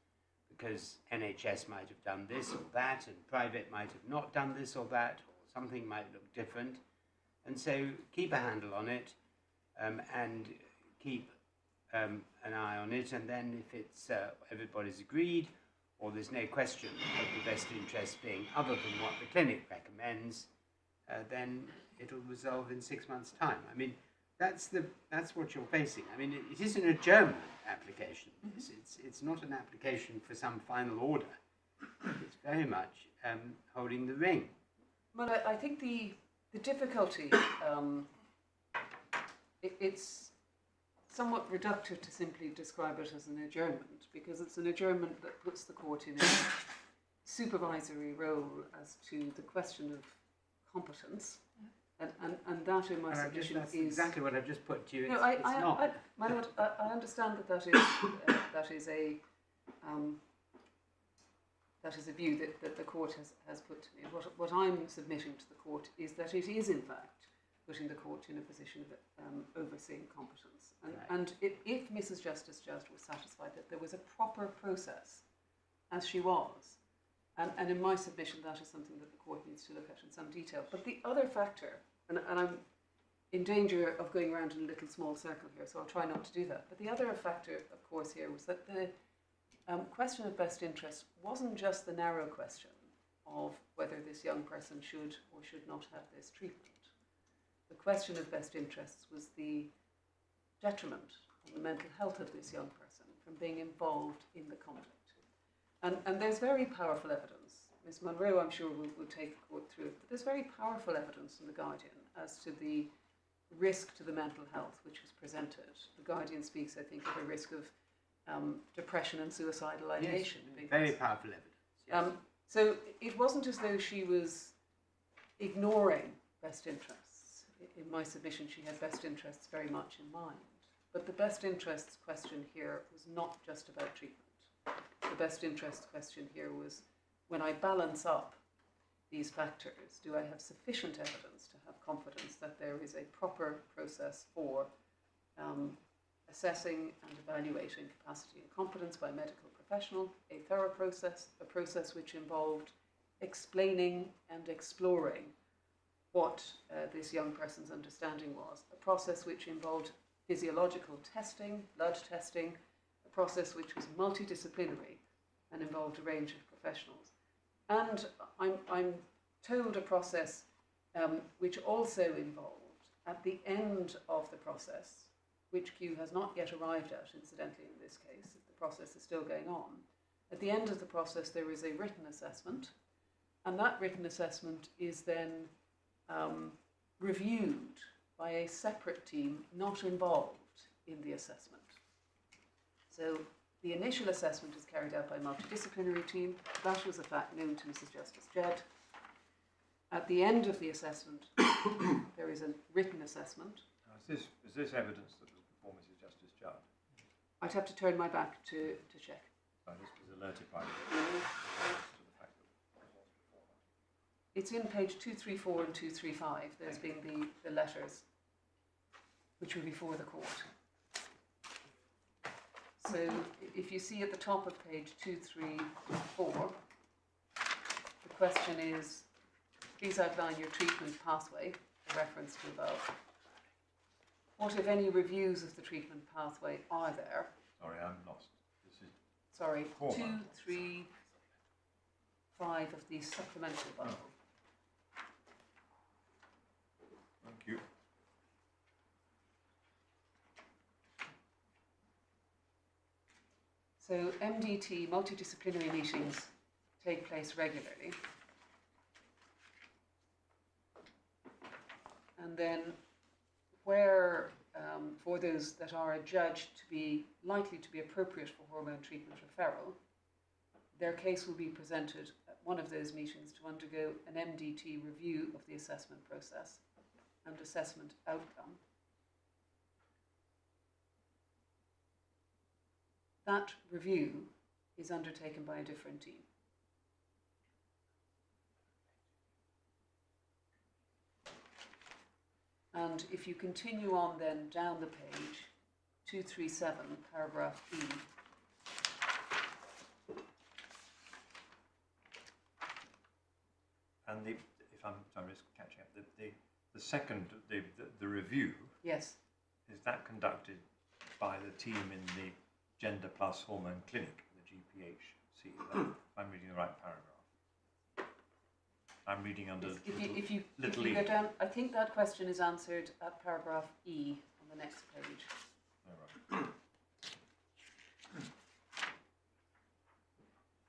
because NHS might have done this or that, and private might have not done this or that, or something might look different. And so keep a handle on it, and keep an eye on it, and then if it's everybody's agreed, or there's no question of the best interest being other than what the clinic recommends, then it'll resolve in 6 months' time. I mean, that's what you're facing. I mean, it is an adjournment application. It's not an application for some final order. It's very much holding the ring. Well, I think the difficulty, it's somewhat reductive to simply describe it as an adjournment, because it's an adjournment that puts the court in a supervisory role as to the question of competence. And that, in my submission, that's is exactly what I've just put to you. No, It's not. my lord, I understand that is a view that the court has put to me. What I'm submitting to the court is that it is, in fact, putting the court in a position of overseeing competence. And if Mrs Justice Judd was satisfied that there was a proper process, as she was, and in my submission that is something that the court needs to look at in some detail. But the other factor, and I'm in danger of going around in a little small circle here, so I'll try not to do that. But the other factor, of course, here was that the question of best interest wasn't just the narrow question of whether this young person should or should not have this treatment. The question of best interests was the detriment on the mental health of this young person from being involved in the conflict. And there's very powerful evidence. Ms Munro, I'm sure, will take the court through it, but there's very powerful evidence from The Guardian as to the risk to the mental health which was presented. The Guardian speaks, I think, of a risk of depression and suicidal ideation. Yes, very powerful evidence. Yes. So it wasn't as though she was ignoring best interests. In my submission, she had best interests very much in mind. But the best interests question here was not just about treatment. The best interests question here was, when I balance up these factors, do I have sufficient evidence to have confidence that there is a proper process for assessing and evaluating capacity and competence by a medical professional, a thorough process, a process which involved explaining and exploring what this young person's understanding was, a process which involved physiological testing, blood testing, a process which was multidisciplinary and involved a range of professionals. And I'm told a process which also involved, at the end of the process, which Q has not yet arrived at, incidentally, in this case, the process is still going on. At the end of the process, there is a written assessment, and that written assessment is then reviewed by a separate team not involved in the assessment. So the initial assessment is carried out by a multidisciplinary team. That was a fact known to Mrs Justice Judd. At the end of the assessment, there is a written assessment. Now, is this evidence that was before Mrs Justice Judd? I'd have to turn my back to check. So this was alerted by the fact that it was before that. It's in page 234 and 235. There's been the letters which were before the court. So if you see at the top of page 234, the question is, please outline your treatment pathway, a reference to above. What, if any, reviews of the treatment pathway are there? Sorry, I'm lost. This is Sorry, hormone. 235 of the supplemental Bible. Thank you. So MDT, multidisciplinary meetings, take place regularly. And then where, for those that are adjudged to be likely to be appropriate for hormone treatment referral, their case will be presented at one of those meetings to undergo an MDT review of the assessment process and assessment outcome. That review is undertaken by a different team. And if you continue on then down the page, 237, paragraph E, And if I'm just catching up, the second, the review, Yes. is that conducted by the team in the Gender Plus Hormone Clinic, the GPHC? I'm reading the right paragraph. I'm reading under If you little go e. down, I think that question is answered at paragraph E on the next page. Oh, right.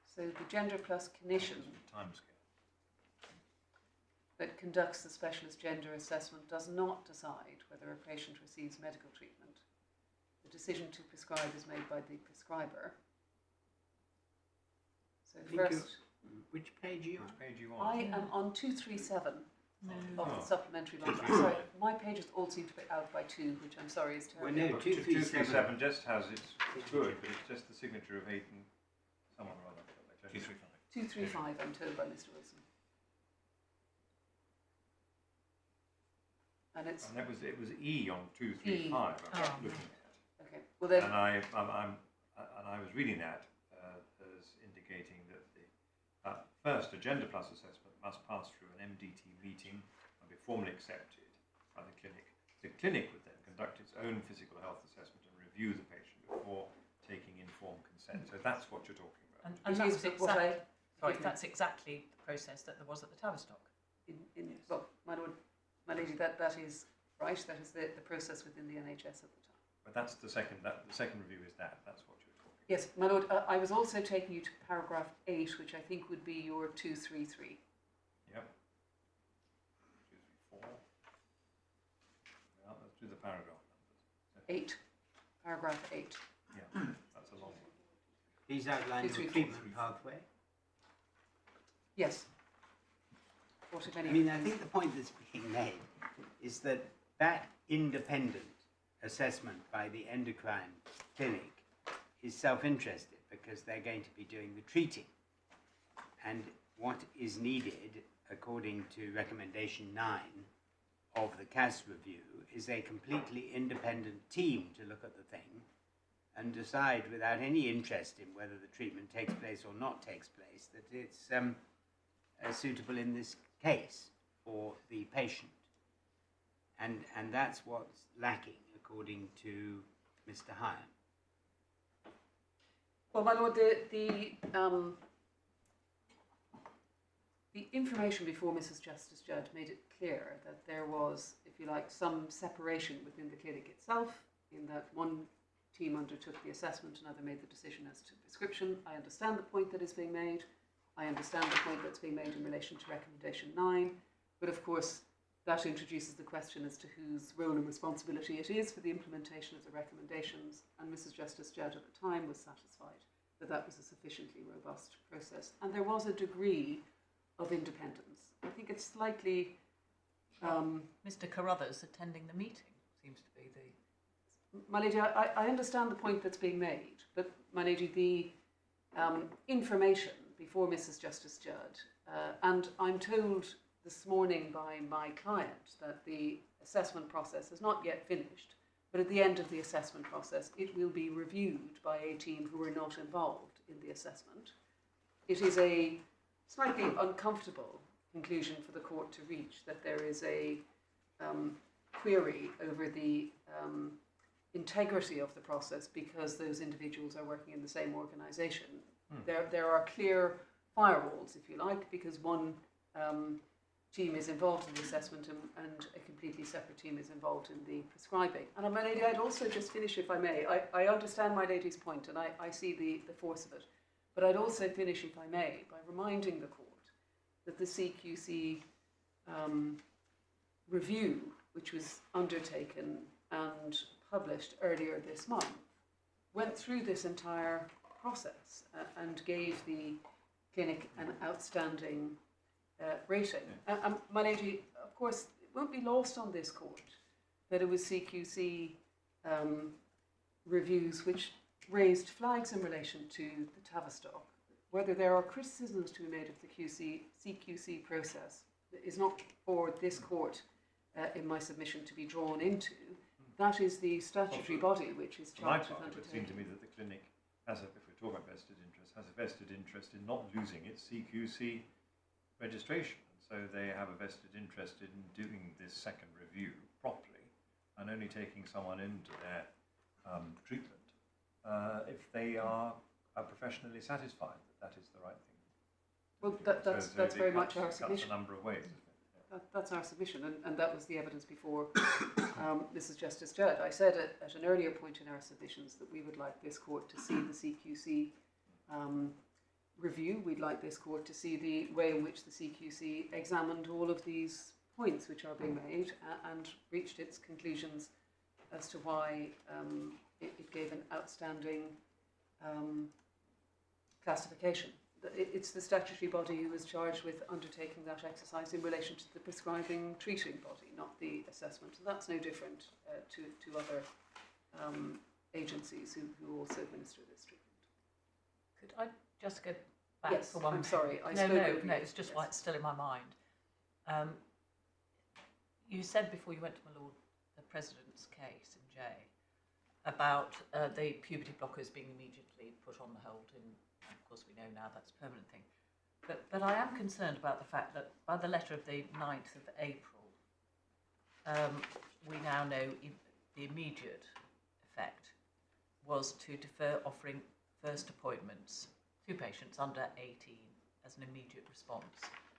So the Gender Plus clinician Timescale. that conducts the specialist gender assessment does not decide whether a patient receives medical treatment. The decision to prescribe is made by the prescriber. So first, Which page are you on? Which page are you on? I am on 237 No. of the supplementary line. 237. Sorry, my pages all seem to be out by 2, which I'm sorry is Well, terrible. no, 237. just has it's good, but it's just the signature of Hayden, someone or other. 235. 235, I'm told by Mr. Wilson. And it's And it was E on 235. I was Oh. looking at, okay. Well then, and I was reading that as indicating that the first, a Gender Plus assessment must pass through an MDT meeting and be formally accepted by the clinic. The clinic would then conduct its own physical health assessment and review the patient before taking informed consent. So that's what you're talking about. And it that's is what exactly, sorry, Yeah. that's exactly the process that there was at the Tavistock. well, my lord, my lady, that is right. That is the process within the NHS at the time. But that's the second. The second review is that. That's what you're talking. Yes, my lord. I was also taking you to paragraph 8, which I think would be your 233. Yep. 2, 3, 4. Well, let's do the paragraph numbers. 8, paragraph 8. Yeah, that's a long one. Please outline your 234. treatment pathway. Yes. What if any? I mean, I think the point that's being made is that independent assessment by the endocrine clinic is self-interested because they're going to be doing the treating. And what is needed, according to recommendation 9 of the CAS review, is a completely independent team to look at the thing and decide without any interest in whether the treatment takes place or not takes place, that it's suitable in this case for the patient. And that's what's lacking, according to Mr. Hyan. Well, my lord, the information before Mrs. Justice Judd made it clear that there was, if you like, some separation within the clinic itself, in that one team undertook the assessment, another made the decision as to prescription. I understand the point that is being made. I understand the point that's being made in relation to recommendation 9, but of course that introduces the question as to whose role and responsibility it is for the implementation of the recommendations, and Mrs. Justice Judd at the time was satisfied that that was a sufficiently robust process, and there was a degree of independence. I think it's slightly... Mr. Carruthers attending the meeting seems to be the... My lady, I understand the point that's being made, but my lady, the information before Mrs. Justice Judd, and I'm told this morning by my client that the assessment process is not yet finished, but at the end of the assessment process it will be reviewed by a team who are not involved in the assessment. It is a slightly uncomfortable conclusion for the court to reach that there is a query over the integrity of the process because those individuals are working in the same organisation. There are clear firewalls, if you like, because one team is involved in the assessment and a completely separate team is involved in the prescribing. And my lady, I'd also just finish, if I may. I understand my lady's point and I see the force of it, but I'd also finish, if I may, by reminding the court that the CQC review, which was undertaken and published earlier this month, went through this entire process and gave the clinic an outstanding rating. My lady, of course, it won't be lost on this court that it was CQC reviews which raised flags in relation to the Tavistock. Whether there are criticisms to be made of the CQC process is not for this court in my submission to be drawn into. That is the statutory body which is For my charged with part, it would seem to undertaking. me that the clinic, if we're talking about vested interest, has a vested interest in not losing its CQC registration. And So they have a vested interest in doing this second review properly and only taking someone into their treatment if they are professionally satisfied that that is the right thing. Well, that's very much our submission. Cuts a number of ways, isn't it? That's our submission, and that was the evidence before Mrs Justice Judd. I said at an earlier point in our submissions that we would like this court to see the CQC review. We'd like this court to see the way in which the CQC examined all of these points which are being made and reached its conclusions as to why it gave an outstanding classification. It's the statutory body who is charged with undertaking that exercise in relation to the prescribing treating body, not the assessment. And that's no different to other agencies who also administer this treatment. Could I just go back Yes, for one I'm sorry. No, it's just why it's still in my mind. You said before you went to my Lord the President's case in J about the puberty blockers being immediately put on the hold, and of course we know now that's a permanent thing. But I am concerned about the fact that by the letter of the 9th of April, we now know the immediate effect was to defer offering first appointments to patients under 18 as an immediate response.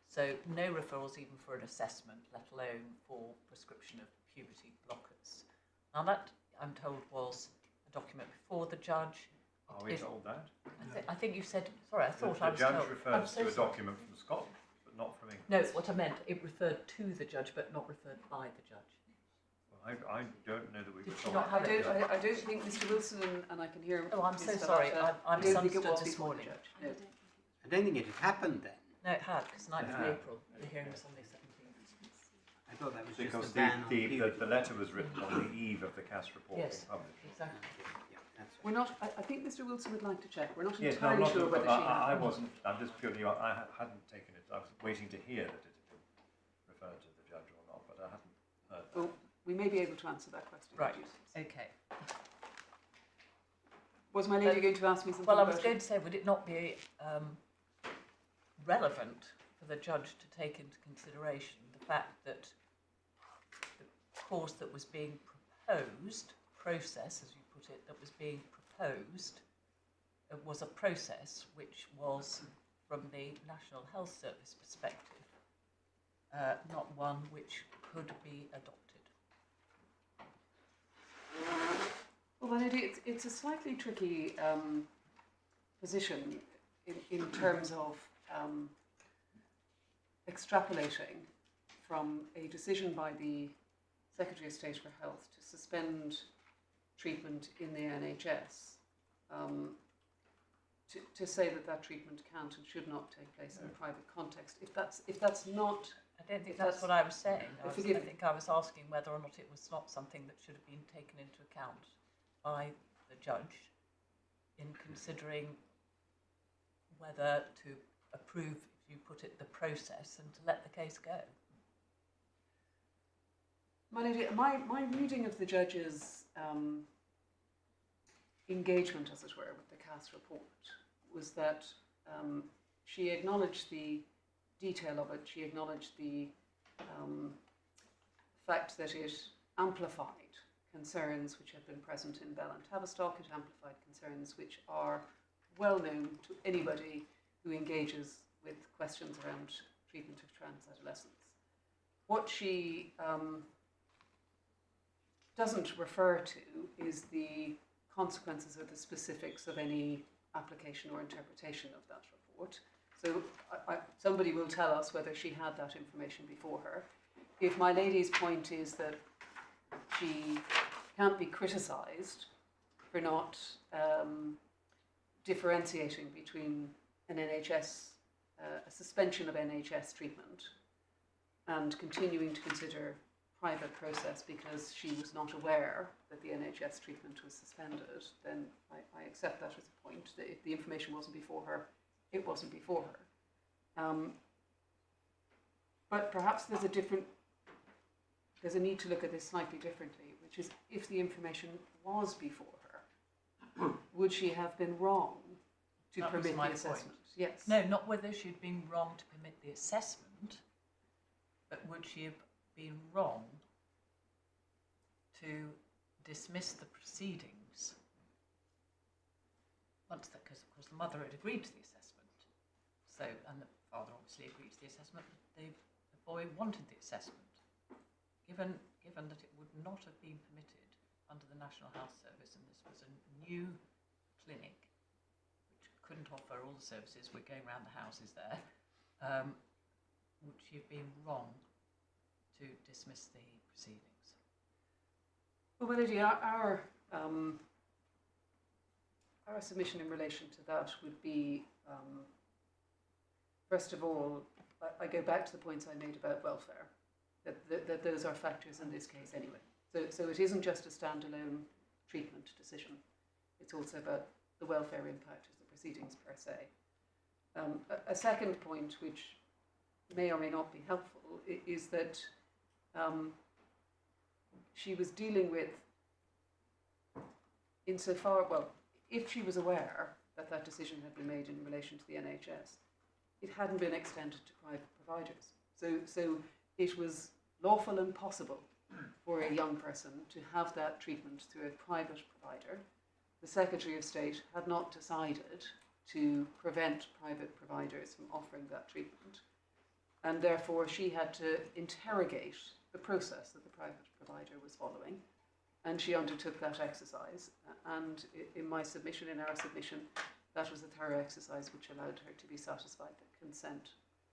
So no referrals even for an assessment, let alone for prescription of puberty blockers. Now that, I'm told, was a document before the judge. Are we told that? I think you said, sorry, I thought I was the judge told. refers so to a sorry. document from Scotland, but not from England. No, what I meant, it referred to the judge, but not referred by the judge. Well, I don't know that we Did were she told not have that. it? I don't think Mr Wilson, and I can hear him. Oh, I'm so Mr. sorry. Butter, I don't think it misunderstood was this before the morning. judge. No. I don't think it had happened then. No, it had, because 9th of had. April, the hearing was on the 17th. I thought that was Because just a ban on puberty. the letter was written on the eve of the CAS report Yes. being published. Exactly. Yeah, that's We're not. I think Mr Wilson would like to check. We're not Yes, no, I'm entirely not, sure whether but she I had. wasn't, I'm just purely, I hadn't taken it, I was waiting to hear that it had been referred to the judge or not, but I hadn't heard that. Well, we may be able to answer that question. Right. Justice. Okay. Was my lady going to ask me something? Well, I was about going it? to say, would it not be relevant for the judge to take into consideration the fact that the course that was being proposed, process, as you put it, that was being proposed, was a process which was, from the National Health Service perspective, not one which could be adopted. Well, my lady, it's a slightly tricky position in terms of extrapolating from a decision by the Secretary of State for Health to suspend treatment in the NHS, to say that that treatment can't and should not take place in a private context. If that's not, I don't think If that's that's- what I was saying. I forgive me. think I was asking whether or not it was not something that should have been taken into account by the judge in considering whether to approve, if you put it, the process and to let the case go. my lady, my reading of the judge's engagement, as it were, with the CAS report was that she acknowledged the detail of it. She acknowledged the fact that it amplified concerns which had been present in Bell and Tavistock. It amplified concerns which are well known to anybody who engages with questions around treatment of trans adolescents. What she doesn't refer to is the consequences or the specifics of any application or interpretation of that report. So somebody will tell us whether she had that information before her. If my lady's point is that she can't be criticised for not differentiating between an NHS, a suspension of NHS treatment and continuing to consider private process because she was not aware that the NHS treatment was suspended, then I accept that as a point, that if the information wasn't before her, it wasn't before her. But perhaps there's a need to look at this slightly differently, which is if the information was before her, would she have been wrong to That was permit my the assessment? point. Yes. No, not whether she'd been wrong to permit the assessment, but would she have been wrong to dismiss the proceedings once that, because of course the mother had agreed to the assessment, so, and the father obviously agreed to the assessment, the boy wanted the assessment. Given that it would not have been permitted under the National Health Service, and this was a new clinic which couldn't offer all the services, we're going around the houses there, would she have been wrong to dismiss the proceedings? Well, Melody, our submission in relation to that would be, first of all, I go back to the points I made about welfare, that those are factors in this case anyway. So it isn't just a standalone treatment decision. It's also about the welfare impact of the proceedings per se. A second point, which may or may not be helpful, is that she was dealing with, insofar, well, if she was aware that that decision had been made in relation to the NHS, it hadn't been extended to private providers. So it was lawful and possible for a young person to have that treatment through a private provider. The Secretary of State had not decided to prevent private providers from offering that treatment, and therefore she had to interrogate the process that the private provider was following, and she undertook that exercise. And in my submission, in our submission, that was a thorough exercise which allowed her to be satisfied that consent,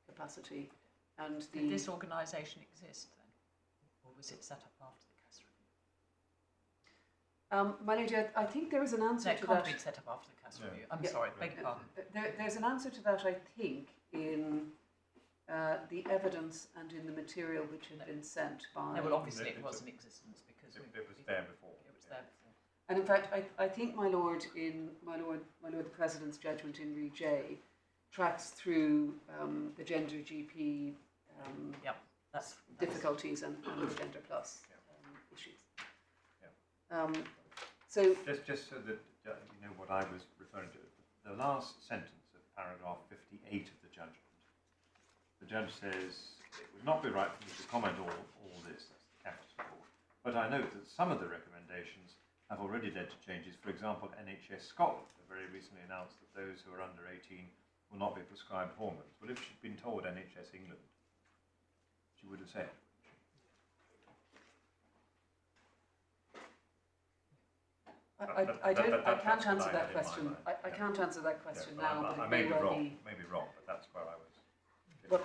capacity, and the... Did this organisation exist then, or was it set up after the CAS review? My lady, I think there is an answer to that. No, it can't be set up after the CAS review. I'm sorry, beg your pardon. There's an answer to that, I think, in the evidence and in the material which had been sent by... No, well, obviously it was in existence because it was there before. It was there before. And in fact, I think my Lord, the President's judgment in Re J tracks through the gender GP that's difficulties and the gender plus issues. Yeah. So just so that you know what I was referring to, the last sentence of paragraph 58 of the judgment, the judge says, it would not be right for me to comment all this, that's the CAF's report, but I note that some of the recommendations have already led to changes. For example, NHS Scotland have very recently announced that those who are under 18 will not be prescribed hormones. Well, if she'd been told NHS England, she would have said. I can't answer that question. I can't answer that question now. I may be wrong, but that's where I was. Well,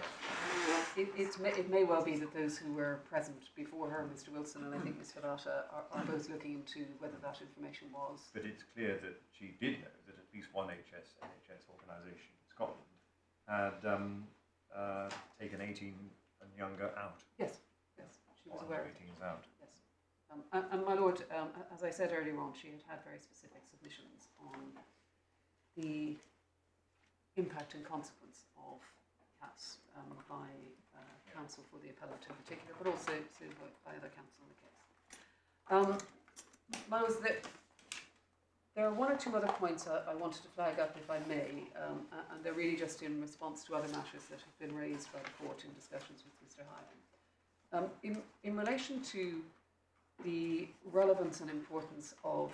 it may well be that those who were present before her, Mr. Wilson and I think Ms. Filata, are both looking into whether that information was. But it's clear that she did know that at least one NHS organisation in Scotland had taken 18 and younger out. Yes, she was aware. 18s out. Yes. And my Lord, as I said earlier on, she had very specific submissions on the impact and consequence of CAS by counsel for the appellant in particular, but also by other counsel in the case. My Lord, there are one or two other points I wanted to flag up, if I may, and they're really just in response to other matters that have been raised by the court in discussions with Mr. Hyden. In relation to the relevance and importance of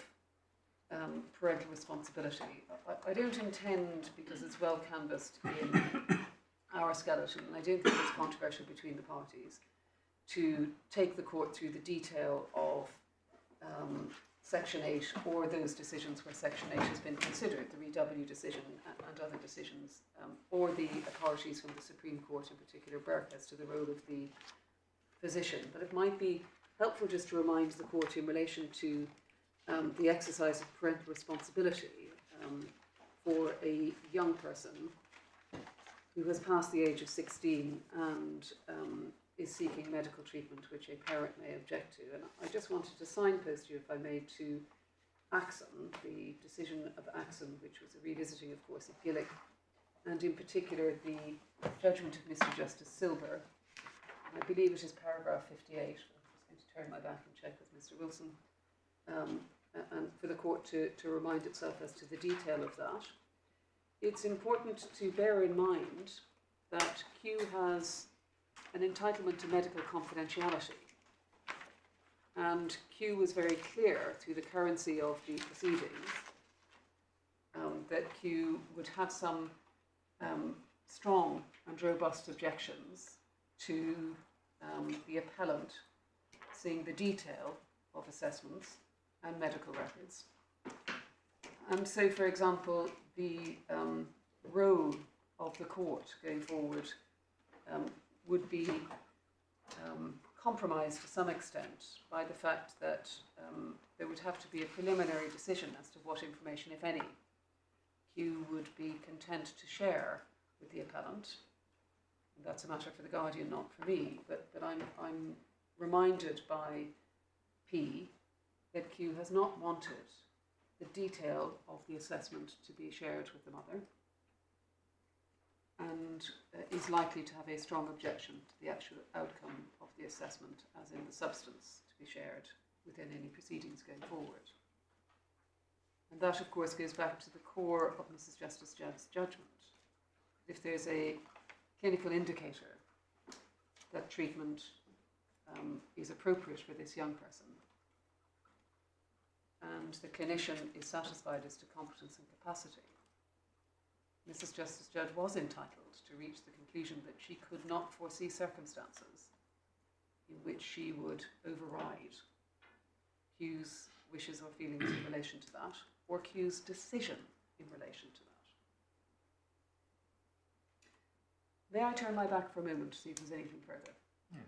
parental responsibility, I don't intend, because it's well canvassed in our skeleton, and I don't think it's controversial between the parties, to take the court through the detail of Section 8 or those decisions where Section 8 has been considered, the REW decision and other decisions, or the authorities from the Supreme Court, in particular Burke, as to the role of the physician. But it might be helpful just to remind the court in relation to the exercise of parental responsibility for a young person who has passed the age of 16 and is seeking medical treatment which a parent may object to. And I just wanted to signpost you, if I may, to Axon, the decision of Axon, which was a revisiting, of course, of Gillick, and in particular the judgment of Mr. Justice Silber. I believe it is paragraph 58. I'm just going to turn my back and check with Mr. Wilson. And for the court to remind itself as to the detail of that. It's important to bear in mind that Kew has an entitlement to medical confidentiality. And Q was very clear through the currency of the proceedings that Q would have some strong and robust objections to the appellant seeing the detail of assessments and medical records. And so, for example, the role of the court going forward would be compromised to some extent by the fact that there would have to be a preliminary decision as to what information, if any, Q would be content to share with the appellant. And that's a matter for the Guardian, not for me, but I'm reminded by P that Q has not wanted the detail of the assessment to be shared with the mother, and is likely to have a strong objection to the actual outcome of the assessment, as in the substance, to be shared within any proceedings going forward. And that, of course, goes back to the core of Mrs Justice Judd's judgment. If there's a clinical indicator that treatment is appropriate for this young person, and the clinician is satisfied as to competence and capacity, Mrs Justice Judd was entitled to reach the conclusion that she could not foresee circumstances in which she would override Q's wishes or feelings in relation to that, or Q's decision in relation to that. May I turn my back for a moment to see if there's anything further? Yes.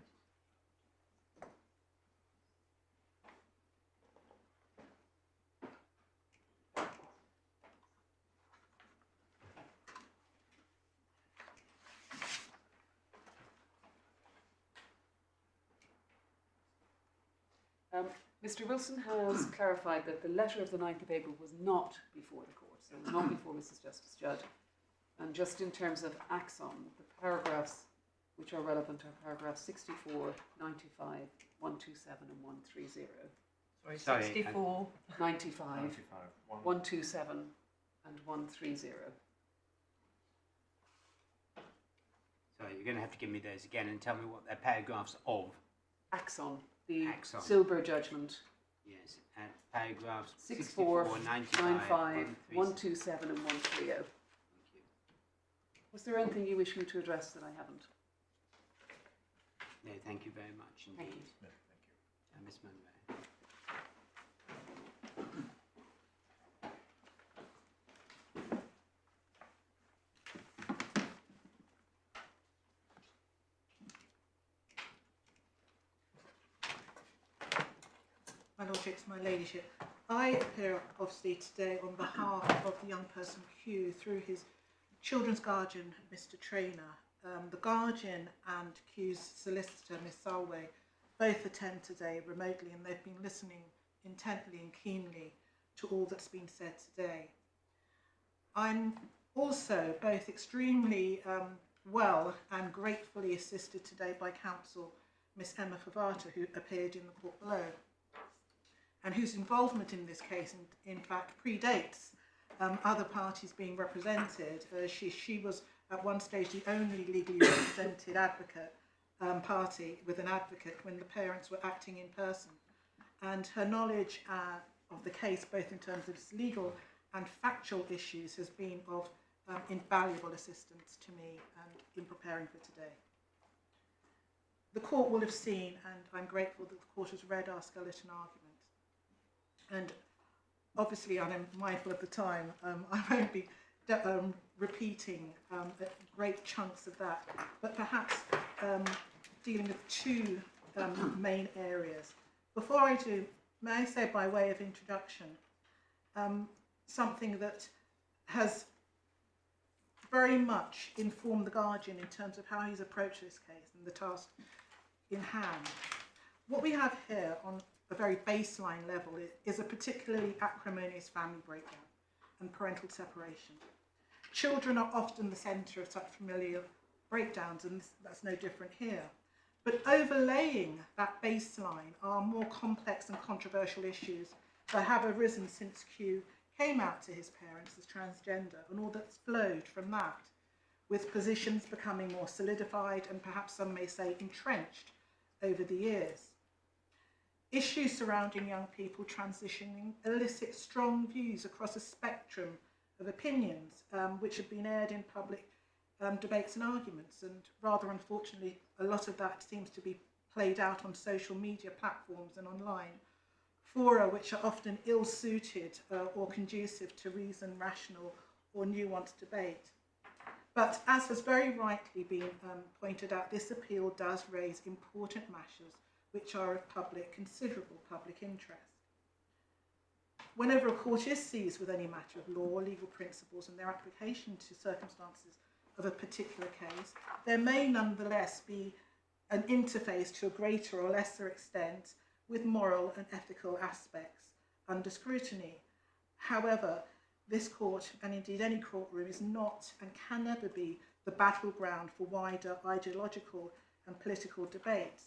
Mr Wilson has clarified that the letter of the 9th of April was not before the court, so it was not before Mrs Justice Judd. And just in terms of axon, the paragraphs which are relevant are paragraphs 64, 95, 127 and 130. Sorry, 64. 95, 95, 127 and 130. Sorry, you're going to have to give me those again and tell me what they're paragraphs of. Axon, the Axon. Silber judgment. Yes, and paragraphs 64, 95, 95, 127 and 130. Thank you. Was there anything you wish me to address that I haven't? No, thank you very much indeed. Thank you. No, thank you. Miss Munro. My Lordships, my Ladyship, I appear obviously today on behalf of the young person Q through his children's guardian, Mr Traynor. The guardian and Q's solicitor, Miss Salway, both attend today remotely, and they've been listening intently and keenly to all that's been said today. I'm also both extremely well and gratefully assisted today by counsel Miss Emma Favata, who appeared in the court below, and whose involvement in this case, in fact, predates other parties being represented. She was at one stage the only legally represented advocate party with an advocate when the parents were acting in person. And her knowledge of the case, both in terms of its legal and factual issues, has been of invaluable assistance to me and in preparing for today. The court will have seen, and I'm grateful that the court has read our skeleton argument. And obviously, I'm mindful of the time. I won't be repeating great chunks of that, but perhaps dealing with two main areas. Before I do, may I say by way of introduction, something that has very much informed the Guardian in terms of how he's approached this case and the task in hand. What we have here on a very baseline level is a particularly acrimonious family breakdown and parental separation. Children are often the centre of such familial breakdowns, and that's no different here. But overlaying that baseline are more complex and controversial issues that have arisen since Q came out to his parents as transgender, and all that's flowed from that, with positions becoming more solidified and perhaps some may say entrenched over the years. Issues surrounding young people transitioning elicit strong views across a spectrum of opinions, which have been aired in public debates and arguments, and rather unfortunately a lot of that seems to be played out on social media platforms and online, fora which are often ill-suited or conducive to reason, rational or nuanced debate. But as has very rightly been pointed out, this appeal does raise important matters which are of considerable public interest. Whenever a court is seized with any matter of law or legal principles and their application to circumstances of a particular case, there may nonetheless be an interface to a greater or lesser extent with moral and ethical aspects under scrutiny. However, this court, and indeed any courtroom, is not and can never be the battleground for wider ideological and political debates.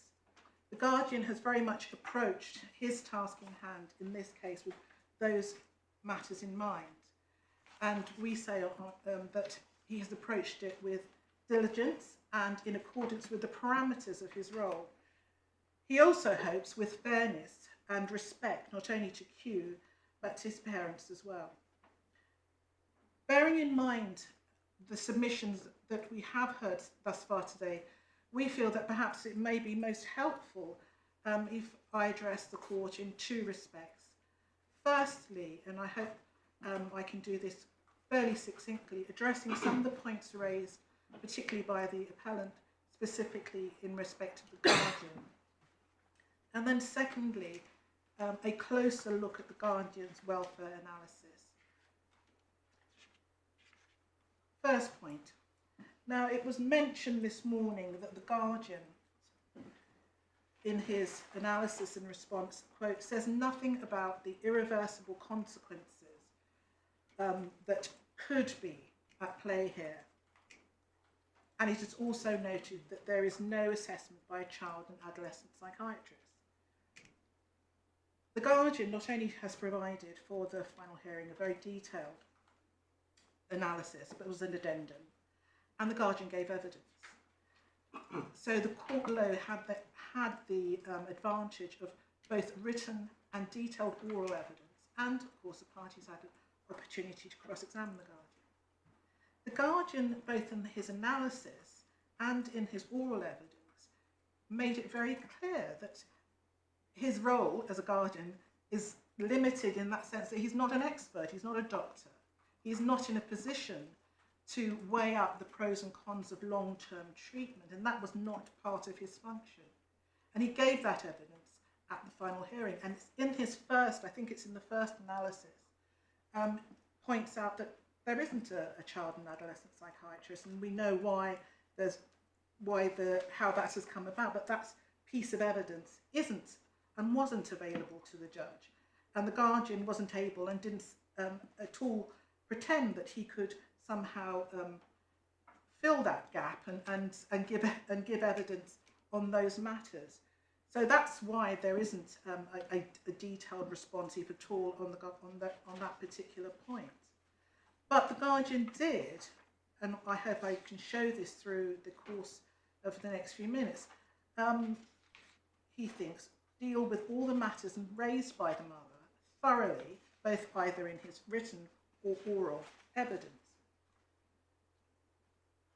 The Guardian has very much approached his task in hand in this case with those matters in mind. And we say that he has approached it with diligence and in accordance with the parameters of his role. He also hopes with fairness and respect, not only to Q, but to his parents as well. Bearing in mind the submissions that we have heard thus far today, we feel that perhaps it may be most helpful if I address the court in two respects. Firstly, and I hope I can do this fairly succinctly, addressing some of the points raised, particularly by the appellant, specifically in respect of the Guardian. And then secondly, a closer look at the Guardian's welfare analysis. First point. Now, it was mentioned this morning that the Guardian, in his analysis and response, quote, says nothing about the irreversible consequences that could be at play here. And it is also noted that there is no assessment by a child and adolescent psychiatrist. The Guardian not only has provided for the final hearing a very detailed analysis, but it was an addendum, and the Guardian gave evidence. So the court below had the advantage of both written and detailed oral evidence, and of course the parties had an opportunity to cross-examine the Guardian, both in his analysis and in his oral evidence, made it very clear that his role as a Guardian is limited in that sense that he's not an expert, he's not a doctor, he's not in a position to weigh up the pros and cons of long-term treatment, and that was not part of his function. And he gave that evidence at the final hearing, and it's in his first, I think it's in the first analysis, points out that there isn't a child and adolescent psychiatrist, and we know how that has come about, but that piece of evidence isn't and wasn't available to the judge. And the Guardian wasn't able and didn't at all pretend that he could somehow fill that gap and give evidence on those matters. So that's why there isn't a detailed response, if at all, on that particular point. But the Guardian did, and I hope I can show this through the course of the next few minutes, he thinks, deal with all the matters raised by the mother thoroughly, both either in his written or oral evidence.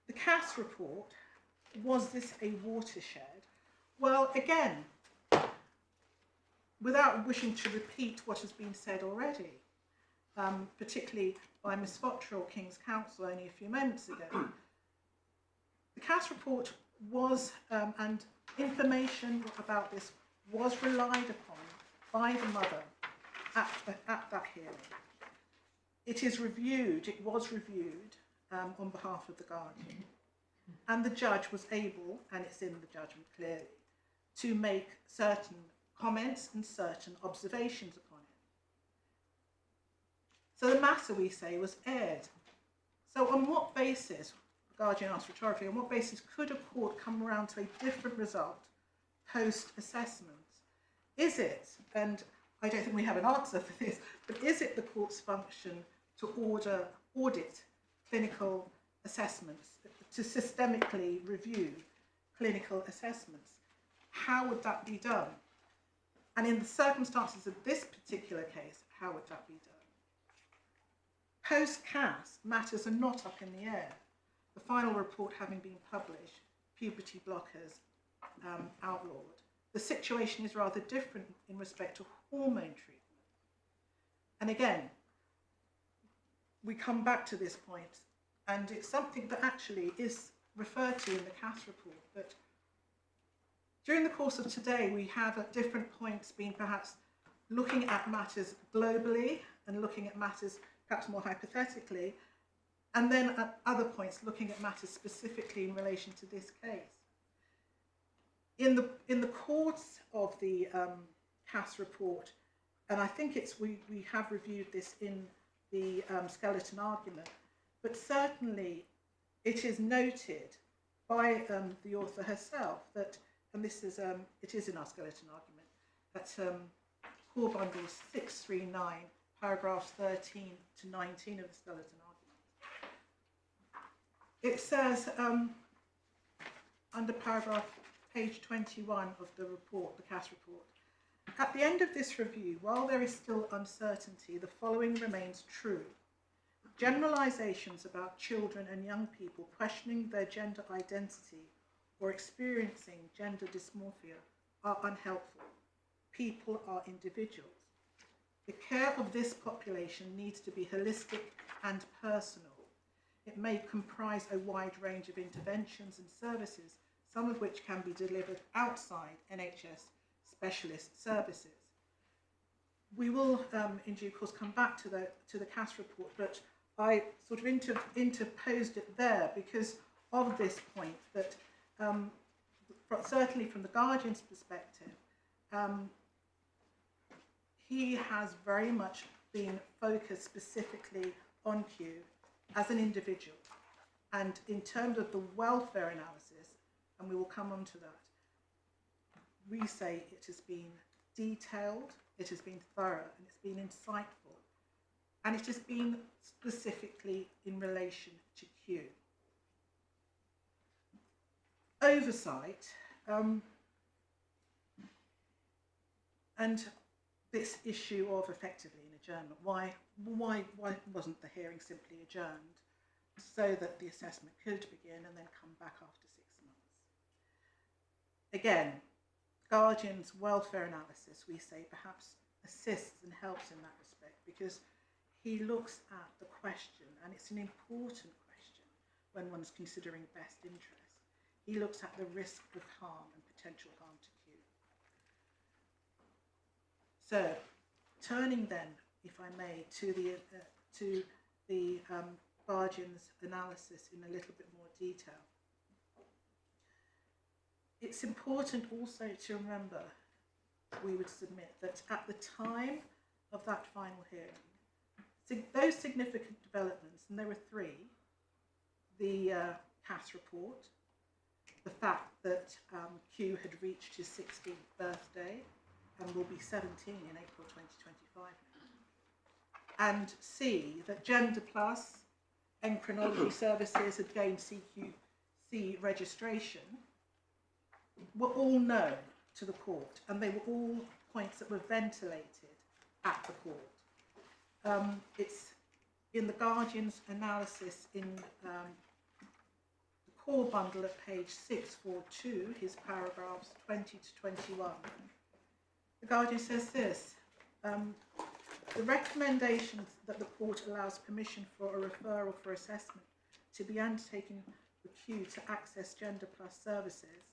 The Cass report, was this a watershed? Well, again, without wishing to repeat what has been said already, particularly by Ms Fottrell, King's Counsel, only a few moments ago, the Cass report was, and information about this was relied upon by the mother at that hearing. It was reviewed on behalf of the Guardian, and the judge was able, and it's in the judgment clearly, to make certain comments and certain observations upon it. So the matter, we say, was aired. So on what basis, the Guardian asked rhetorically, on what basis could a court come around to a different result post-assessment? Is it, and I don't think we have an answer for this, but is it the court's function to audit clinical assessments, to systemically review clinical assessments. How would that be done? And in the circumstances of this particular case, how would that be done? Post-CAS, matters are not up in the air. The final report having been published, puberty blockers outlawed. The situation is rather different in respect to hormone treatment. And again, we come back to this point, and it's something that actually is referred to in the CAS report, that during the course of today, we have at different points been perhaps looking at matters globally and looking at matters perhaps more hypothetically, and then at other points looking at matters specifically in relation to this case. In the course of the CAS report, and I think we have reviewed this in the skeleton argument, but certainly it is noted by the author herself that, and this is it is in our skeleton argument, that core bundle 639, paragraphs 13 to 19 of the skeleton argument. It says under page 21 of the report, the CAS report, at the end of this review, while there is still uncertainty, the following remains true. Generalizations about children and young people questioning their gender identity or experiencing gender dysmorphia are unhelpful. People are individuals. The care of this population needs to be holistic and personal. It may comprise a wide range of interventions and services, some of which can be delivered outside NHS specialist services. We will, in due course, come back to the CAS report, but I sort of interposed it there because of this point that, certainly from the Guardian's perspective, he has very much been focused specifically on Q as an individual. And in terms of the welfare analysis, and we will come on to that, we say it has been detailed, it has been thorough, and it's been insightful. And it has been specifically in relation to Q. Oversight, and this issue of effectively an adjournment. Why wasn't the hearing simply adjourned so that the assessment could begin and then come back after 6 months? Again, Guardian's welfare analysis, we say, perhaps assists and helps in that respect because he looks at the question, and it's an important question when one's considering best interest. He looks at the risk of harm and potential harm to Q. So, turning then, if I may, to the Guardian's analysis in a little bit more detail. It's important also to remember, we would submit, that at the time of that final hearing, those significant developments, and there were three, the CAS report, the fact that Q had reached his 16th birthday and will be 17 in April 2025, and C, that Gender Plus endocrinology services had gained CQC registration, were all known to the court, and they were all points that were ventilated at the court. It's in the Guardian's analysis in the core bundle at page 642, his paragraphs 20 to 21. The Guardian says this, the recommendations that the court allows permission for a referral for assessment to be undertaken with Q to access Gender Plus services.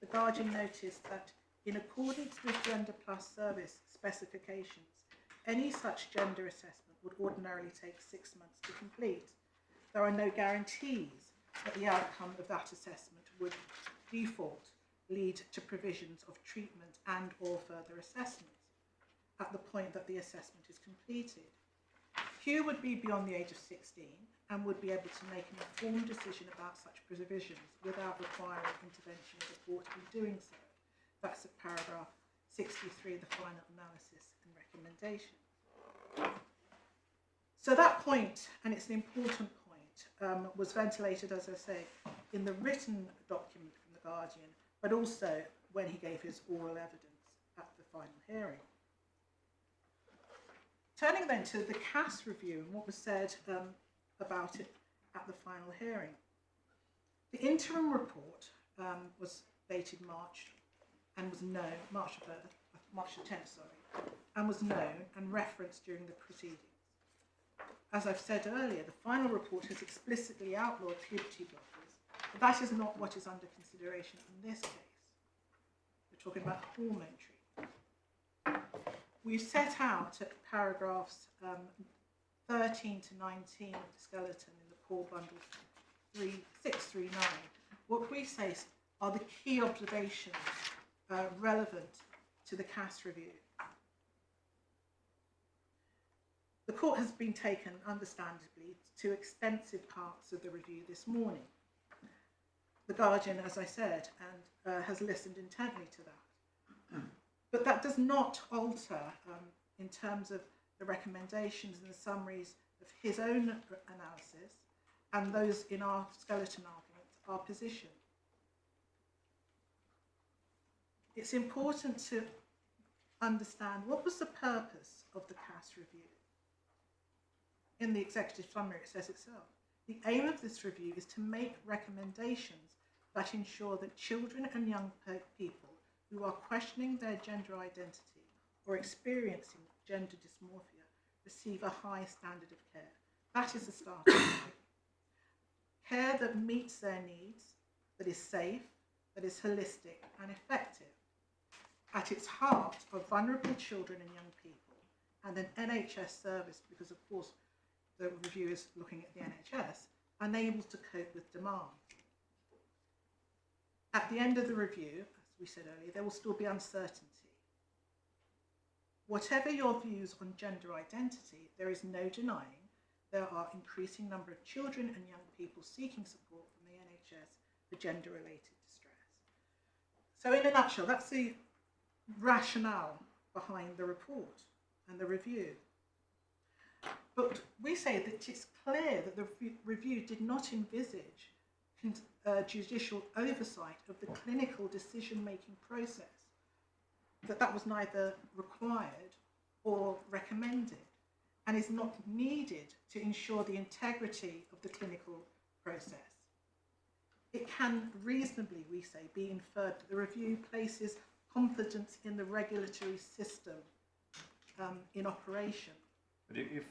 The Guardian noticed that in accordance with Gender Plus service specifications, any such gender assessment would ordinarily take 6 months to complete. There are no guarantees that the outcome of that assessment would default lead to provisions of treatment and or further assessment at the point that the assessment is completed. Q would be beyond the age of 16 and would be able to make an informed decision about such provisions without requiring intervention of the court in doing so. That's at paragraph 63, the final analysis and recommendation. So that point, and it's an important point, was ventilated, as I say, in the written document from the Guardian, but also when he gave his oral evidence at the final hearing. Turning then to the Cass review and what was said about it at the final hearing. The interim report was dated March and was known, March the 10th, and was known and referenced during the proceedings. As I've said earlier, the final report has explicitly outlawed puberty blockers, but that is not what is under consideration in this case. We're talking about hormone treatment. We've set out at paragraphs 13 to 19 of the skeleton in the core bundle 639, what we say are the key observations relevant to the Cass review. The court has been taken, understandably, to extensive parts of the review this morning. The Guardian, as I said, and has listened intently to that. But that does not alter, in terms of the recommendations and the summaries of his own analysis and those in our skeleton arguments, our position. It's important to understand what was the purpose of the Cass review. In the executive summary, it says itself. The aim of this review is to make recommendations that ensure that children and young people who are questioning their gender identity or experiencing gender dysmorphia receive a high standard of care. That is the starting point. Care that meets their needs, that is safe, that is holistic and effective. At its heart are vulnerable children and young people, and an NHS service, because of course the review is looking at the NHS, unable to cope with demand. At the end of the review, as we said earlier, there will still be uncertainty. Whatever your views on gender identity, there is no denying there are increasing number of children and young people seeking support from the NHS for gender-related distress. So in a nutshell, that's the rationale behind the report and the review. But we say that it's clear that the review did not envisage judicial oversight of the clinical decision-making process, that was neither required or recommended, and is not needed to ensure the integrity of the clinical process. It can reasonably, we say, be inferred that the review places confidence in the regulatory system in operation. But if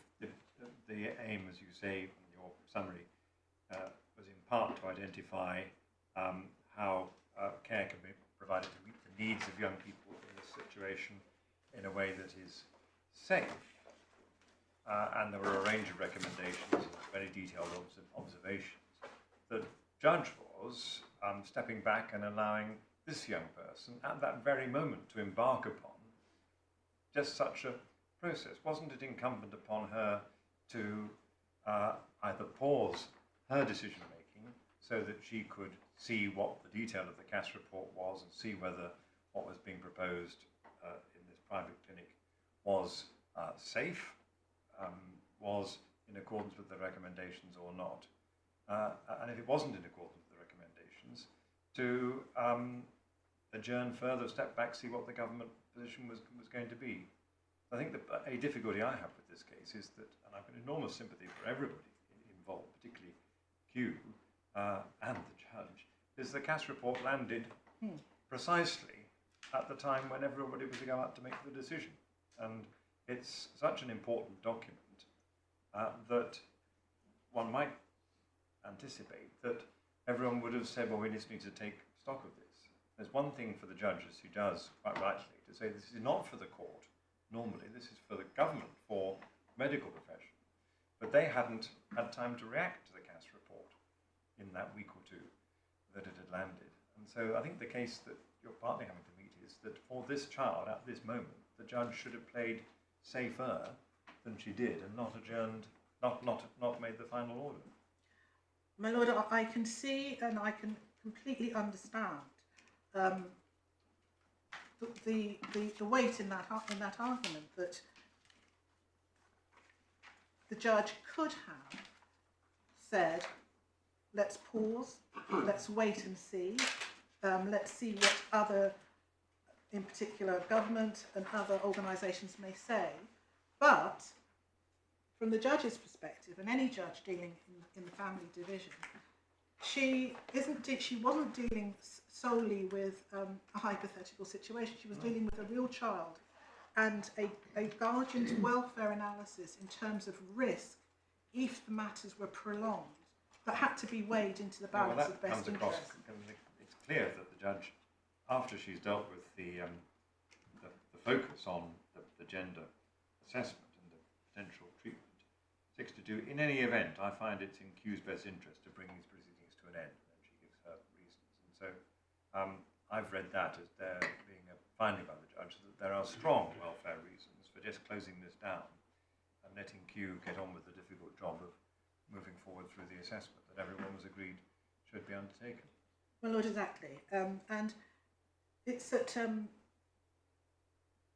the aim, as you say in your summary, was in part to identify how care can be provided to meet the needs of young people in this situation in a way that is safe, and there were a range of recommendations, very detailed observations, the judge was stepping back and allowing this young person at that very moment to embark upon just such a process. Wasn't it incumbent upon her to either pause her decision making so that she could see what the detail of the Cass report was and see whether what was being proposed in this private clinic was safe, was in accordance with the recommendations or not, and if it wasn't in accordance with the recommendations, to adjourn further, step back, see what the government position was going to be. I think that a difficulty I have with this case is that, and I've got enormous sympathy for everybody involved, particularly Hugh and the judge, is the Cass report landed precisely at the time when everybody was about to make the decision. And it's such an important document that one might anticipate that everyone would have said, well, we just need to take stock of this. There's one thing for the judge, as he does quite rightly, to say this is not for the court. Normally, this is for the government, for medical profession. But they hadn't had time to react to the Cass report in that week or two that it had landed. And so I think the case that you're partly having to meet is that for this child, at this moment, the judge should have played safer than she did and not adjourned, not made the final order. My Lord, I can see and I can completely understand the weight in that argument that the judge could have said, let's pause, let's wait and see, let's see what other, in particular government and other organisations may say. But from the judge's perspective, and any judge dealing in the family division, she wasn't dealing solely with a hypothetical situation. She was dealing with a real child, and a guardian's welfare analysis in terms of risk if the matters were prolonged, that had to be weighed into the balance of best interest. It's clear that the judge, after she's dealt with the focus on the gender assessment and the potential treatment, seeks to do, in any event, I find it's in Q's best interest to bring these proceedings to an end, and she gives her reasons. And so I've read that as there being a finding by the judge that there are strong welfare reasons for just closing this down and letting Q get on with the difficult job of moving forward through the assessment that everyone was agreed should be undertaken. Well, Lord, exactly. And it's at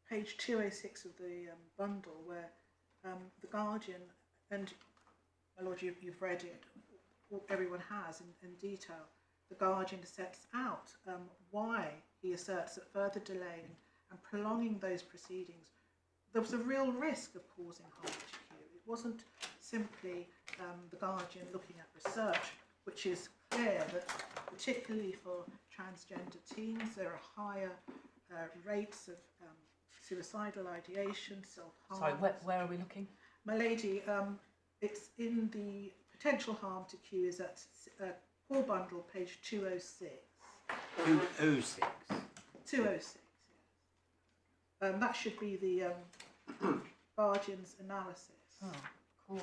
page 206 of the bundle where the guardian, and my Lord, you've read it, everyone has in detail, the guardian sets out why he asserts that further delay and prolonging those proceedings, there was a real risk of causing harm to Q. It wasn't simply the guardian looking at research, which is clear that particularly for transgender teens, there are higher rates of suicidal ideation, self-harm. Sorry, where are we looking? My lady, it's in the potential harm to Q is at core bundle, page 206. 206. 206, yes. That should be the guardian's analysis. Oh, cool.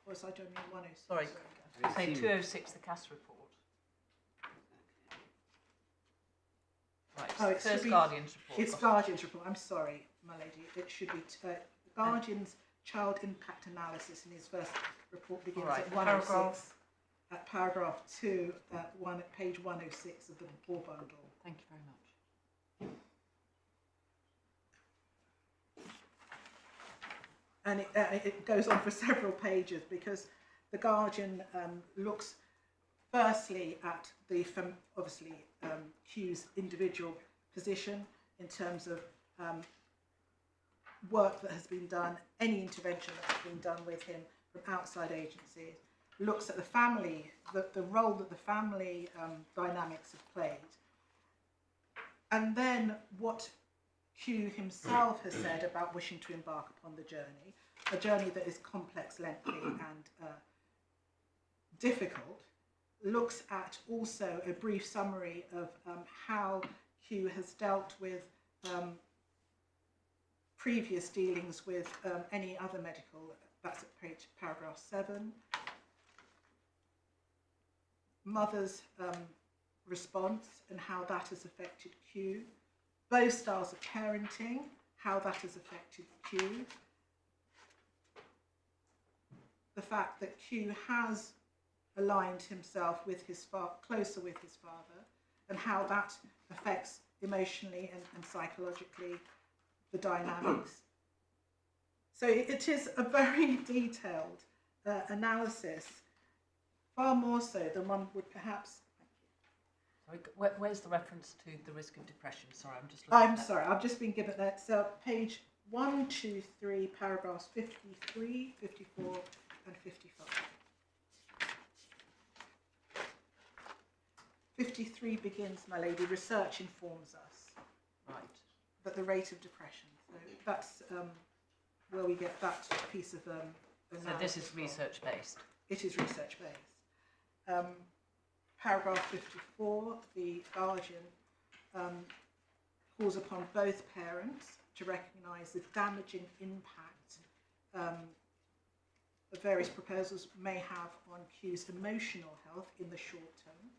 Or is I don't mean 106. Sorry, say 206, the CAS report. Right, Oh, it should first be- Guardian's report. It's guardian's report. I'm sorry, my lady. It should be guardian's child impact analysis, and his first report begins All right, at 106. paragraph. At paragraph 2, at page 106 of the core bundle. Thank you very much. And it goes on for several pages because the guardian looks firstly at the obviously Q's individual position in terms of work that has been done, any intervention that has been done with him from outside agencies, looks at the family, the role that the family dynamics have played, and then what Q himself has said about wishing to embark upon the journey, a journey that is complex, lengthy and difficult, looks at also a brief summary of how Q has dealt with previous dealings with any other medical, that's at paragraph 7. Mother's response and how that has affected Q. Both styles of parenting, how that has affected Q. The fact that Q has aligned himself with closer with his father, and how that affects emotionally and psychologically the dynamics. So it is a very detailed analysis, far more so than one would perhaps. Sorry, where's the reference to the risk of depression? Sorry, I'm just looking I'm sorry, I've just been given that. So page 1, 2, 3, paragraphs 53, 54 and 55. 53 begins, my lady, research informs us Right. that the rate of depression. So that's where we get that piece of So analysis this is from. research based. It is research based. Paragraph 54, the guardian calls upon both parents to recognise the damaging impact the various proposals may have on Q's emotional health in the short term,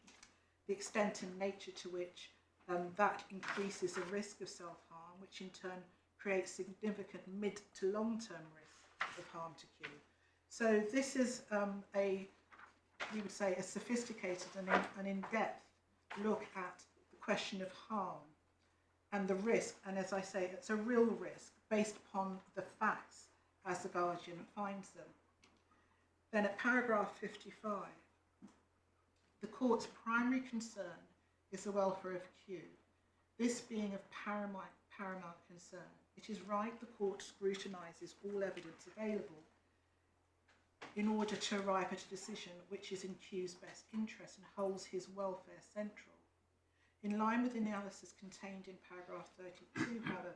the extent and nature to which that increases the risk of self-harm, which in turn creates significant mid to long-term risk of harm to Q. So this is we would say, a sophisticated and in-depth look at the question of harm and the risk. And as I say, it's a real risk based upon the facts as the guardian finds them. Then at paragraph 55, the court's primary concern is the welfare of Q. This being of paramount concern, it is right the court scrutinises all evidence available in order to arrive at a decision which is in Q's best interest and holds his welfare central. In line with the analysis contained in paragraph 32, however,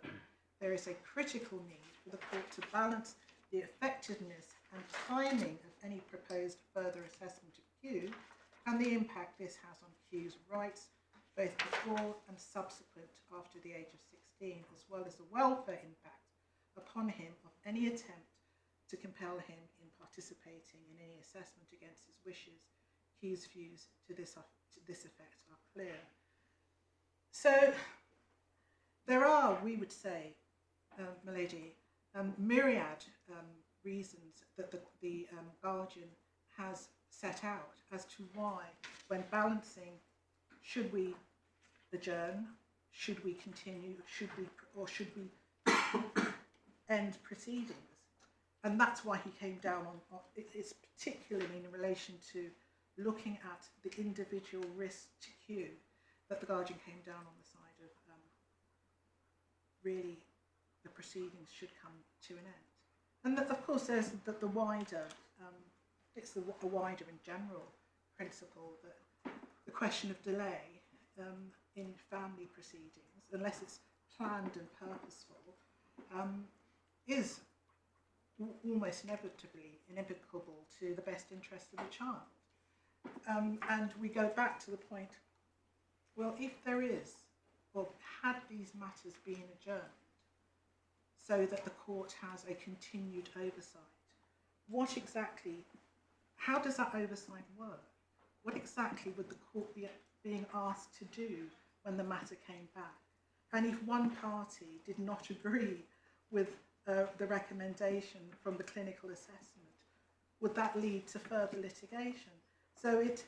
there is a critical need for the court to balance the effectiveness and timing of any proposed further assessment of Q and the impact this has on Q's rights, both before and subsequent after the age of 16, as well as the welfare impact upon him of any attempt to compel him in participating in any assessment against his wishes. Q's views to this effect are clear. So there are, we would say, my lady, myriad reasons that the guardian has set out as to why, when balancing, should we adjourn, should we continue, should we end proceedings? And that's why he came down on it's particularly in relation to looking at the individual risk to Q that the guardian came down on the side of really the proceedings should come to an end. And that, of course, there's the wider, it's a wider and general principle that the question of delay in family proceedings, unless it's planned and purposeful, is almost inevitably inimical to the best interest of the child. And we go back to the point, well, if there is, or had these matters been adjourned so that the court has a continued oversight, what exactly, how does that oversight work? What exactly would the court be being asked to do when the matter came back? And if one party did not agree with the recommendation from the clinical assessment, would that lead to further litigation? So it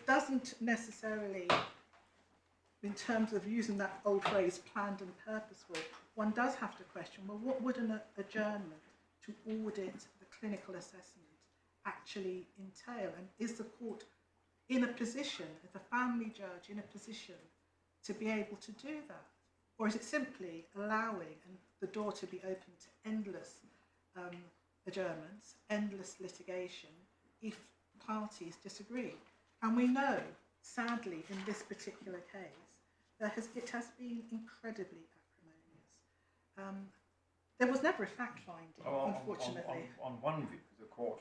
doesn't necessarily, in terms of using that old phrase, planned and purposeful, one does have to question, well, what would an adjournment to audit the clinical assessment actually entail? And is the court in a position, is the family judge in a position to be able to do that? Or is it simply allowing the door to be open to endless adjournments, endless litigation, if parties disagree? And we know, sadly, in this particular case, it has been incredibly acrimonious. There was never a fact-finding, unfortunately. On one view, the court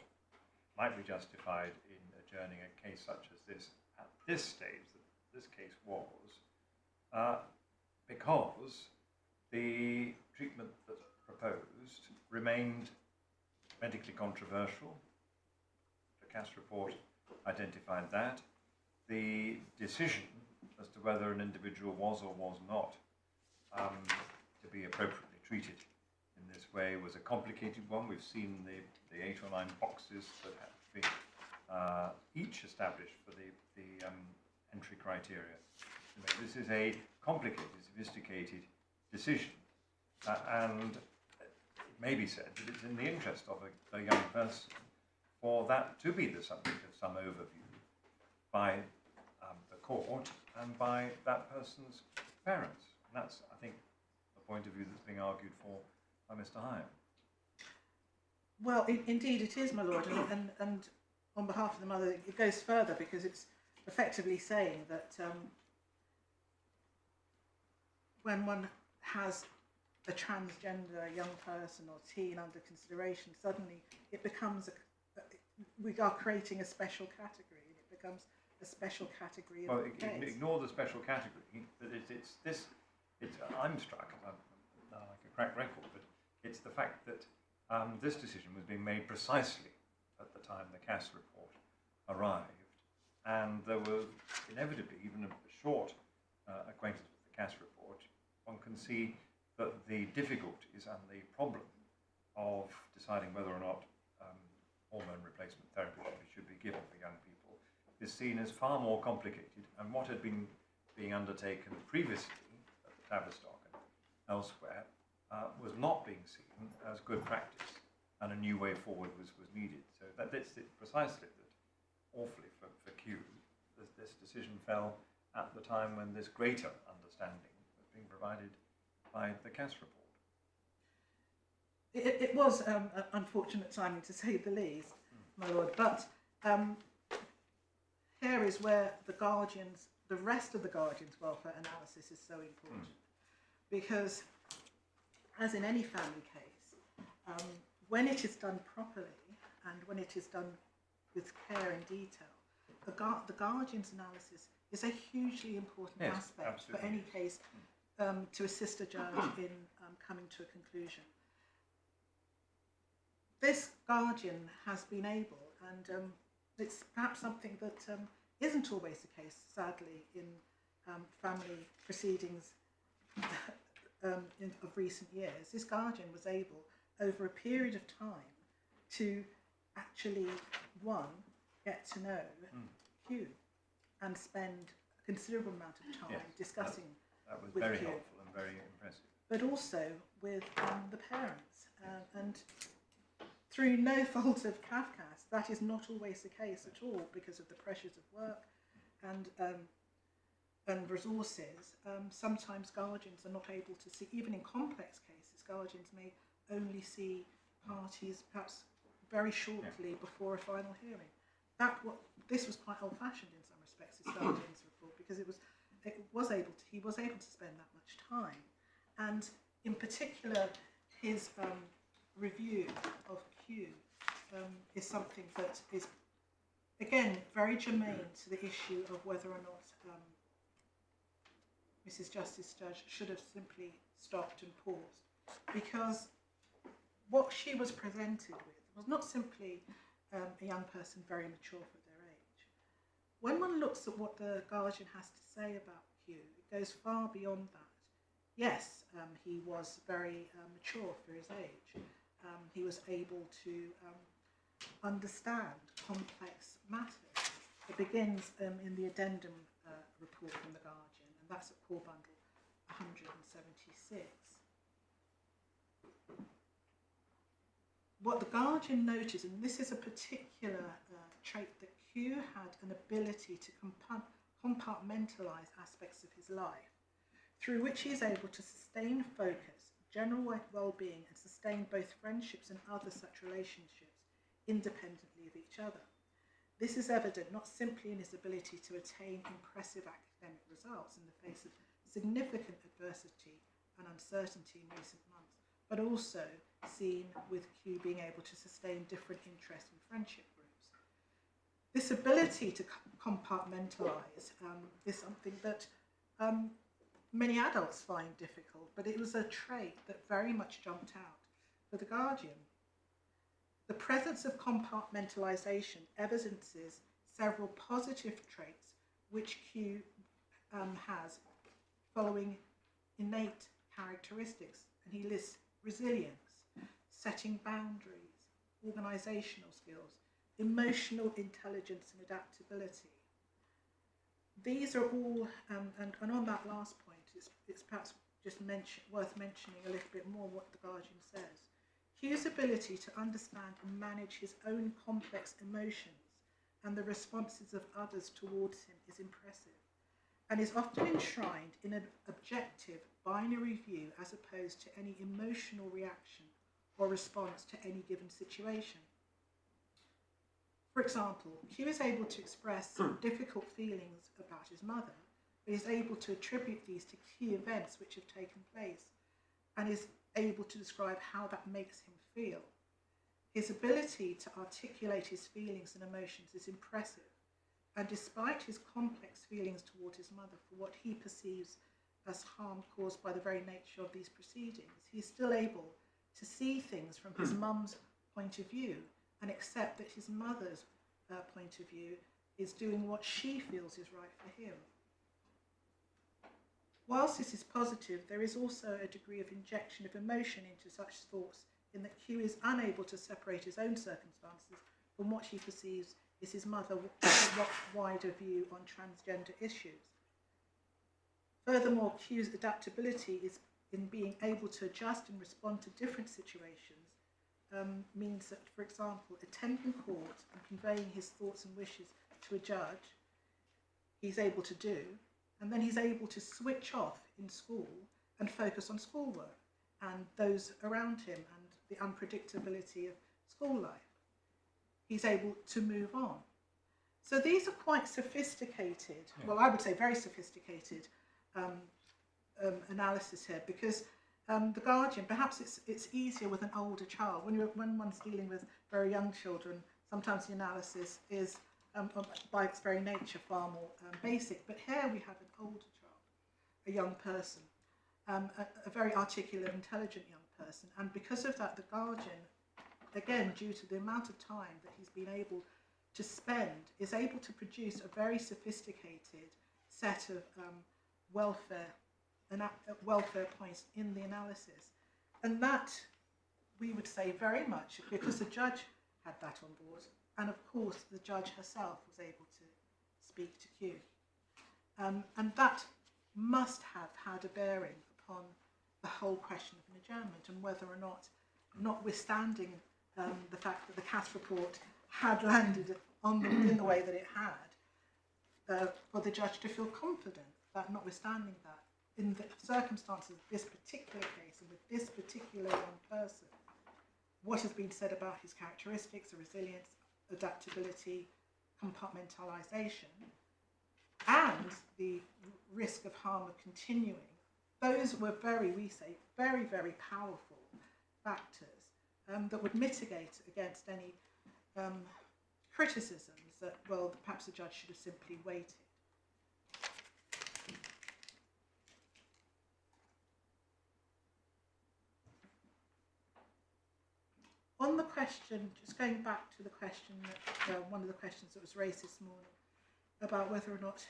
might be justified in adjourning a case such as this at this stage, that this case was, because the treatment that's proposed remained medically controversial. The Cass report identified that. The decision as to whether an individual was or was not to be appropriately treated in this way was a complicated one. We've seen the 8 or 9 boxes that have to be each established for the entry criteria. You know, this is a complicated, sophisticated decision, and it may be said that it's in the interest of a young person for that to be the subject of some overview by the court and by that person's parents. And that's, I think, the point of view that's being argued for by Mr. Hyam. Well, indeed it is, my lord, and on behalf of the mother, it goes further because it's effectively saying that when one has a transgender young person or teen under consideration, suddenly it becomes, we are creating a special category, and it becomes a special category of case. Ignore the special category, but I'm struck, I'm like a cracked record, but it's the fact that this decision was being made precisely at the time the Cass report arrived, and there was inevitably, even a short acquaintance with the Cass report, one can see that the difficulties and the problem of deciding whether or not hormone replacement therapy should be given for young people is seen as far more complicated, and what had been being undertaken previously at the Tavistock and elsewhere was not being seen as good practice. and a new way forward was needed. So that's it precisely that, awfully for Q, this decision fell at the time when this greater understanding was being provided by the Cass report. It was unfortunate timing, to say the least, my lord, but here is where the rest of the Guardian's welfare analysis is so important. Because, as in any family case, when it is done properly and when it is done with care and detail, the Guardian's analysis is a hugely important aspect for any case to assist a judge in coming to a conclusion. This Guardian has been able, and it's perhaps something that isn't always the case, sadly, in family proceedings of recent years. This Guardian was able, over a period of time, to actually, one, get to know Q and spend a considerable amount of time discussing that was with very Q, helpful and very impressive. but also with the parents. And through no fault of Kafka's, that is not always the case at all because of the pressures of work and resources. Sometimes Guardians are not able to see, even in complex cases, Guardians may only see parties perhaps very shortly before a final hearing. This was quite old-fashioned in some respects, this Guardian's report, because he was able to spend that much time. And in particular, his review of Q is something that is, again, very germane to the issue of whether or not Mrs Justice Judd should have simply stopped and paused, because what she was presented with was not simply a young person very mature for their age. When one looks at what the Guardian has to say about Q, it goes far beyond that. Yes, he was very mature for his age. He was able to understand complex matters. It begins in the addendum report from the Guardian, and that's at Core Bundle 176. What the Guardian noted, and this is a particular trait that Q had an ability to compartmentalise aspects of his life, through which he is able to sustain focus, general well-being, and sustain both friendships and other such relationships independently of each other. This is evident not simply in his ability to attain impressive academic results in the face of significant adversity and uncertainty in recent months, but also seen with Q being able to sustain different interest and friendship groups. This ability to compartmentalise is something that many adults find difficult, but it was a trait that very much jumped out for the Guardian. The presence of compartmentalisation evidences several positive traits which Q has following innate characteristics, and he lists resilience, setting boundaries, organisational skills, emotional intelligence and adaptability. These are all, and on that last point, it's perhaps just worth mentioning a little bit more what the Guardian says. Q's ability to understand and manage his own complex emotions and the responses of others towards him is impressive, and is often enshrined in an objective, binary view as opposed to any emotional reaction or response to any given situation. For example, Q is able to express some difficult feelings about his mother, but is able to attribute these to key events which have taken place, and is able to describe how that makes him feel. His ability to articulate his feelings and emotions is impressive, and despite his complex feelings toward his mother for what he perceives as harm caused by the very nature of these proceedings, he is still able to see things from his mum's point of view and accept that his mother's point of view is doing what she feels is right for him. Whilst this is positive, there is also a degree of injection of emotion into such thoughts in that Q is unable to separate his own circumstances from what he perceives is his mother's wider view on transgender issues. Furthermore, Q's adaptability is in being able to adjust and respond to different situations means that, for example, attending court and conveying his thoughts and wishes to a judge, he's able to do, and then he's able to switch off in school and focus on schoolwork and those around him and the unpredictability of school life. He's able to move on. So these are quite sophisticated, well, I would say very sophisticated analysis here, because the guardian, perhaps it's easier with an older child. When one's dealing with very young children, sometimes the analysis is, by its very nature, far more basic. But here we have an older child, a young person, a very articulate, intelligent young person. And because of that, the guardian, again, due to the amount of time that he's been able to spend, is able to produce a very sophisticated set of welfare points in the analysis. And that, we would say, very much because the judge had that on board, and of course the judge herself was able to speak to Q. And that must have had a bearing upon the whole question of an adjournment, and whether or not, notwithstanding the fact that the CAS report had landed in the way that it had, for the judge to feel confident that, notwithstanding that, in the circumstances of this particular case and with this particular young person, what has been said about his characteristics, resilience, adaptability, compartmentalisation, and the risk of harm of continuing, those were we say, very, very powerful factors that would mitigate against any criticisms that, well, perhaps the judge should have simply waited. On the question, just going back to the question that one of the questions that was raised this morning about whether or not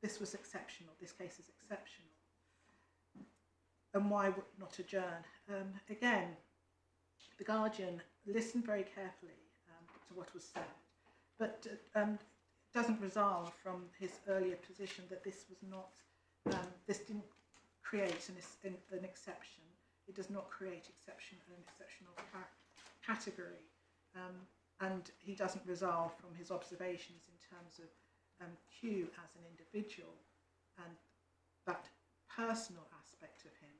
this was exceptional, this case is exceptional, and why would not adjourn? Again, the guardian listened very carefully to what was said, but doesn't resolve from his earlier position that this was not, this didn't create an exception. It does not create an exceptional category, and he doesn't resolve from his observations in terms of Q as an individual and that personal aspect of him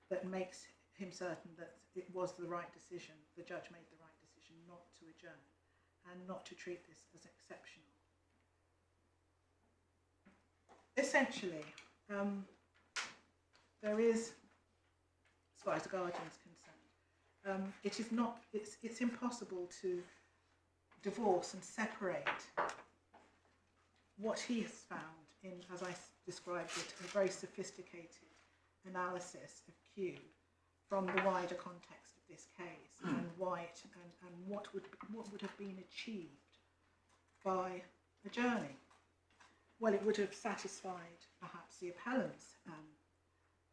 that makes him certain that it was the right decision, the judge made the right decision not to adjourn and not to treat this as exceptional. Essentially, there is, as far as the guardian is concerned, it's impossible to divorce and separate what he has found in, as I described it, a very sophisticated analysis of Q from the wider context of this case and why it, and what would have been achieved by adjourning. Well, it would have satisfied perhaps the appellant's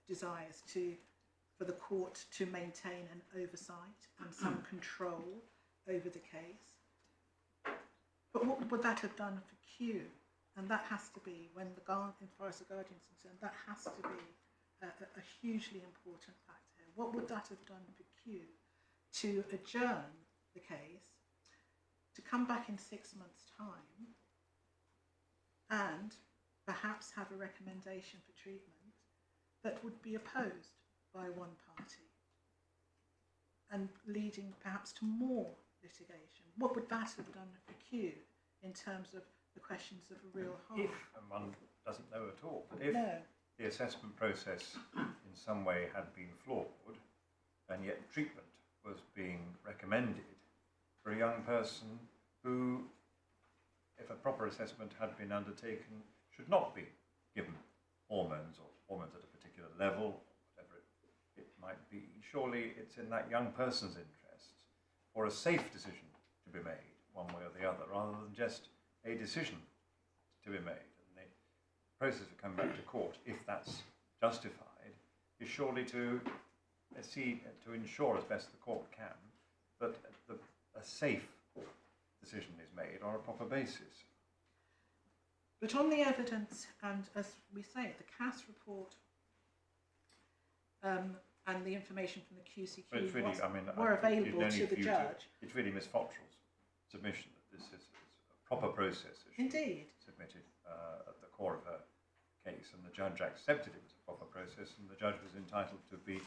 desires for the court to maintain an oversight and some control over the case. But what would that have done for Q? And that has to be, when the guardian, as far as the guardian is concerned, that has to be a hugely important factor here. What would that have done for Q to adjourn the case, to come back in 6 months' time, and perhaps have a recommendation for treatment that would be opposed by one party, and leading perhaps to more litigation? What would that have done for Q in terms of the questions of real harm? If, and one doesn't know at all, but if the assessment process in some way had been flawed, and yet treatment was being recommended for a young person who, if a proper assessment had been undertaken, should not be given hormones or hormones at a particular level, whatever it might be, surely it's in that young person's interest for a safe decision to be made, one way or the other, rather than just a decision to be made. And the process of coming back to court, if that's justified, is surely to ensure as best the court can that a safe decision is made on a proper basis. But on the evidence, and as we say, the CAS report and the information from the QCQ But it's really, was, I mean, were I think available you'd to only the view judge. It's really Miss Foxall's submission that this is a proper process that she Indeed. submitted at the core of her case, and the judge accepted it was a proper process, and the judge was entitled to be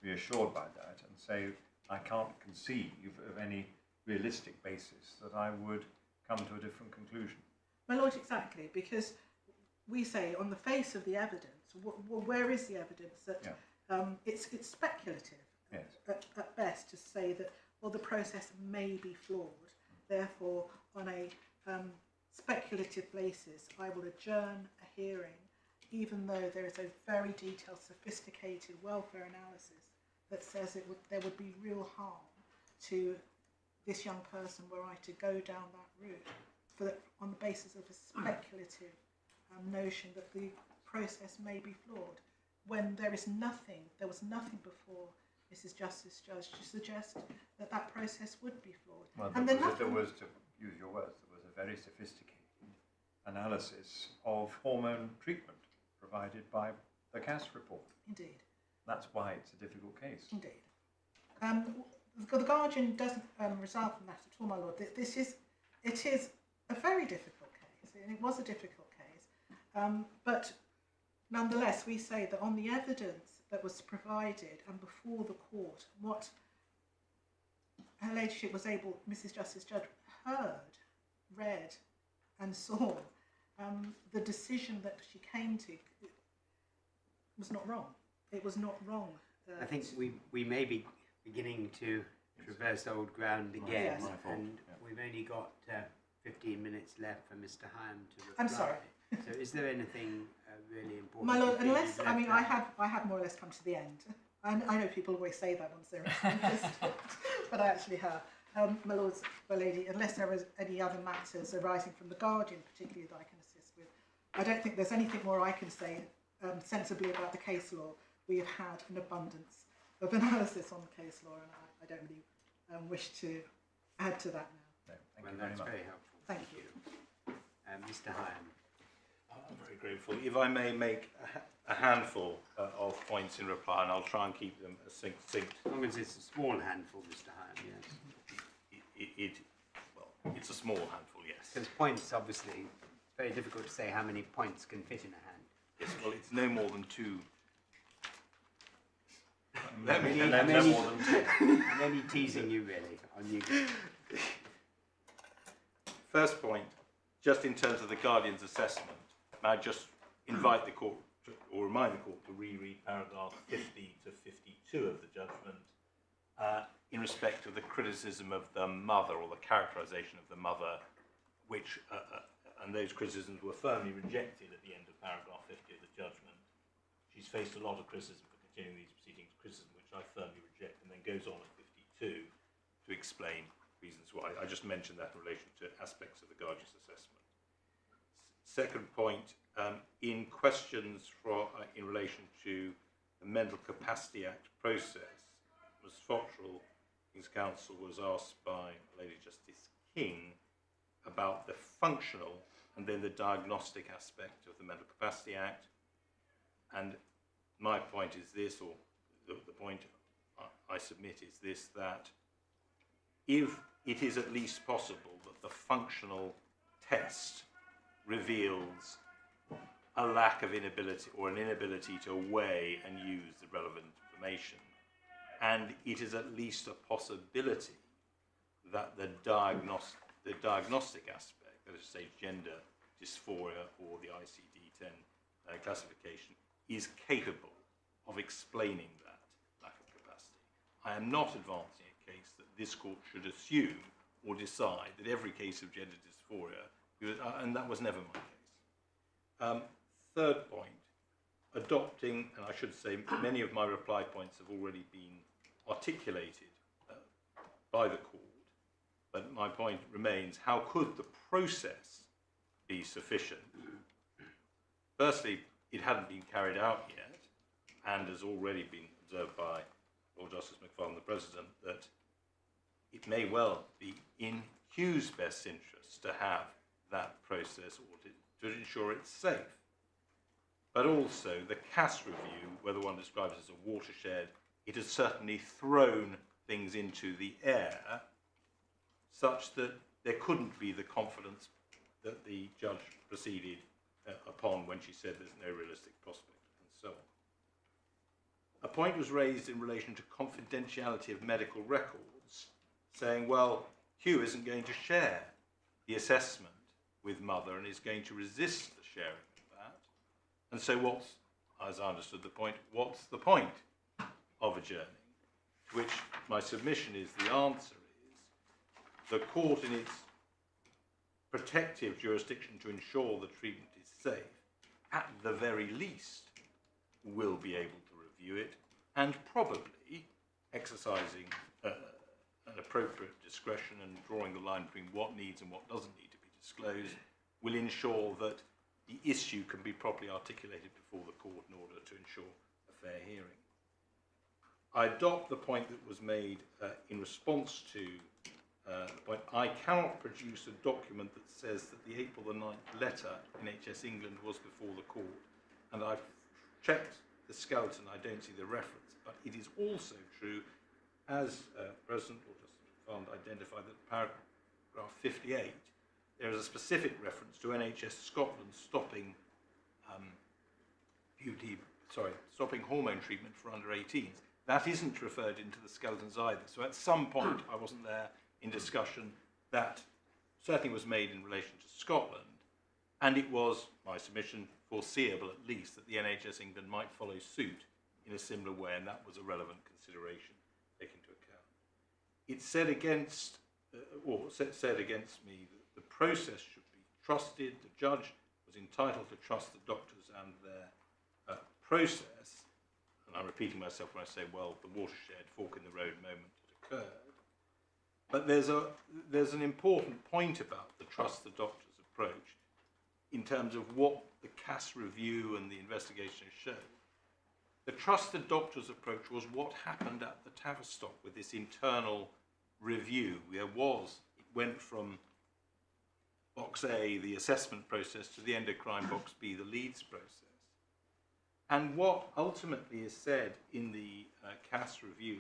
reassured by that and say, I can't conceive of any realistic basis that I would come to a different conclusion. My lord, exactly, because we say on the face of the evidence, where is the evidence that it's speculative Yes. at best to say that, well, the process may be flawed. Therefore, on a speculative basis, I will adjourn a hearing, even though there is a very detailed, sophisticated welfare analysis that says there would be real harm to this young person were I to go down that route on the basis of a speculative notion that the process may be flawed, when there was nothing before Mrs Justice Judd to suggest that that process would be flawed. Well, And there then was, to use your words, there was a very sophisticated analysis of hormone treatment provided by the Cass report. Indeed. That's why it's a difficult case. Indeed. The Guardian doesn't result from that at all, my lord. It is a very difficult case, and it was a difficult case. But nonetheless, we say that on the evidence that was provided and before the court, what Her Ladyship was able, Mrs Justice Judd, heard, read and saw, the decision that she came to was not wrong. It was not wrong. I think we may be beginning to traverse old ground again, Yes. and we've only got 15 minutes left for Mr. Hyam to reply. I'm sorry. So is there anything really important? My lord, you think unless, you've I mean, left I have more or less come to the end. I know people always say that once they're interested, but I actually have. My lords, my lady, unless there is any other matters arising from the Guardian, particularly that I can assist with, I don't think there's anything more I can say sensibly about the case law. We have had an abundance of analysis on the case law, and I don't really wish to add to that now. No, thank Well, you very that's much. very helpful. Thank you. Mr. Hyam. I'm very grateful. If I may make a handful of points in reply, and I'll try and keep them as succinct. As long as it's a small handful, Mr. Hyam, yes. It's a small handful, yes. Because points, obviously, it's very difficult to say how many points can fit in a hand. Yes, well, it's no more than two. I'm only teasing you, really, on you. First point, just in terms of the Guardian's assessment, may I just invite the court or remind the court to reread paragraph 50 to 52 of the judgment in respect of the criticism of the mother, or the characterisation of the mother, which, and those criticisms were firmly rejected at the end of paragraph 50 of the judgment. She's faced a lot of criticism for continuing these proceedings, criticism which I firmly reject, and then goes on at 52 to explain reasons why. I just mentioned that in relation to aspects of the Guardian's assessment. Second point, in questions in relation to the Mental Capacity Act process, Ms Foxall, King's Counsel, was asked by Lady Justice King about the functional and then the diagnostic aspect of the Mental Capacity Act. And my point is this, or the point I submit is this, that if it is at least possible that the functional test reveals a lack of inability or an inability to weigh and use the relevant information, and it is at least a possibility that the diagnostic aspect, that is to say gender dysphoria or the ICD-10 classification, is capable of explaining that lack of capacity. I am not advancing a case that this court should assume or decide that every case of gender dysphoria, and that was never my case. Third point, adopting, and I should say many of my reply points have already been articulated by the court, but my point remains, how could the process be sufficient? Firstly, it hadn't been carried out yet, and has already been observed by Lord Justice McFarlane, the President, that it may well be in Hugh's best interest to have that process audited to ensure it's safe. But also the Cass review, whether one describes it as a watershed it has certainly thrown things into the air such that there couldn't be the confidence that the judge proceeded upon when she said there's no realistic prospect, and so on. A point was raised in relation to confidentiality of medical records, saying, well, Hugh isn't going to share the assessment with Mother and is going to resist the sharing of that. And so what's, as I understood the point, what's the point of adjourning? To which my submission is the answer is the court, in its protective jurisdiction to ensure the treatment is safe, at the very least will be able to review it and probably exercising an appropriate discretion and drawing the line between what needs and what doesn't need to be disclosed will ensure that the issue can be properly articulated before the court in order to ensure a fair hearing. I adopt the point that was made in response to the point. I cannot produce a document that says that the April the 9th letter in HS England was before the court, and I've checked the skeleton, I don't see the reference, but it is also true, as President or Justice Fund identified, that paragraph 58, there is a specific reference to NHS Scotland stopping stopping hormone treatment for under 18s. That isn't referred into the skeletons either. So at some point, I wasn't there in discussion, that certainly was made in relation to Scotland, and it was, my submission, foreseeable at least that the NHS England might follow suit in a similar way, and that was a relevant consideration taken into account. It said against, said against me that the process should be trusted. The judge was entitled to trust the doctors and their process. And I'm repeating myself when I say, well, the watershed, fork in the road moment had occurred. But there's an important point about the trust the doctors approach in terms of what the CAS review and the investigation has shown. The trust the doctors approach was what happened at the Tavistock with this internal review. It went from box A, the assessment process, to the endocrine box B, the Leeds process. And what ultimately is said in the CAS review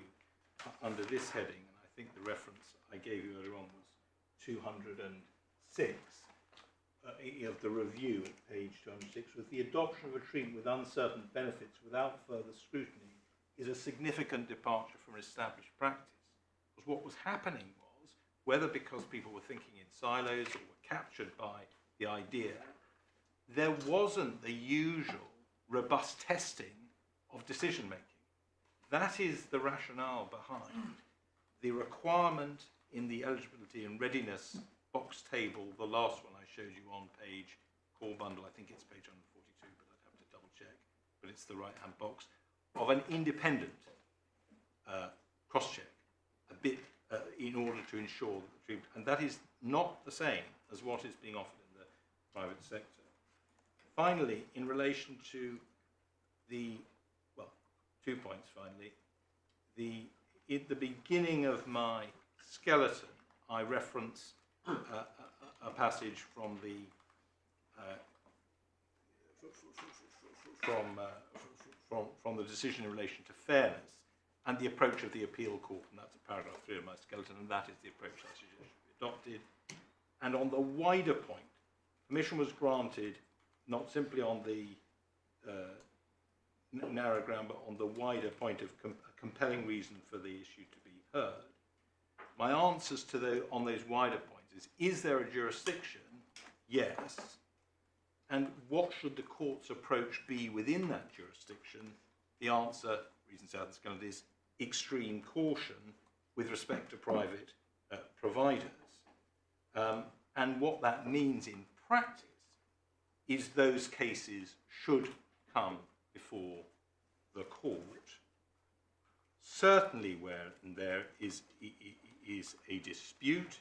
under this heading, and I think the reference I gave you earlier on was 206 of the review at page 206, with the adoption of a treatment with uncertain benefits without further scrutiny is a significant departure from established practice. Because what was happening was, whether because people were thinking in silos or were captured by the idea, there wasn't the usual robust testing of decision making. That is the rationale behind the requirement in the eligibility and readiness box table, the last one I showed you on page core bundle, I think it's page 142, but I'd have to double check, but it's the right hand box, of an independent cross check, a bit in order to ensure that the treatment, and that is not the same as what is being offered in the private sector. Finally, in relation to the, well, 2 points finally, at the beginning of my skeleton, I reference a passage from the from the decision in relation to fairness and the approach of the appeal court, and that's paragraph 3 of my skeleton, and that is the approach I suggest should be adopted. And on the wider point, permission was granted not simply on the narrow ground, but on the wider point of a compelling reason for the issue to be heard. My answers to on those wider points is there a jurisdiction? Yes. And what should the court's approach be within that jurisdiction? The answer, reason South and Scotland, is extreme caution with respect to private providers. And what that means in practice is those cases should come before the court, certainly where there is a dispute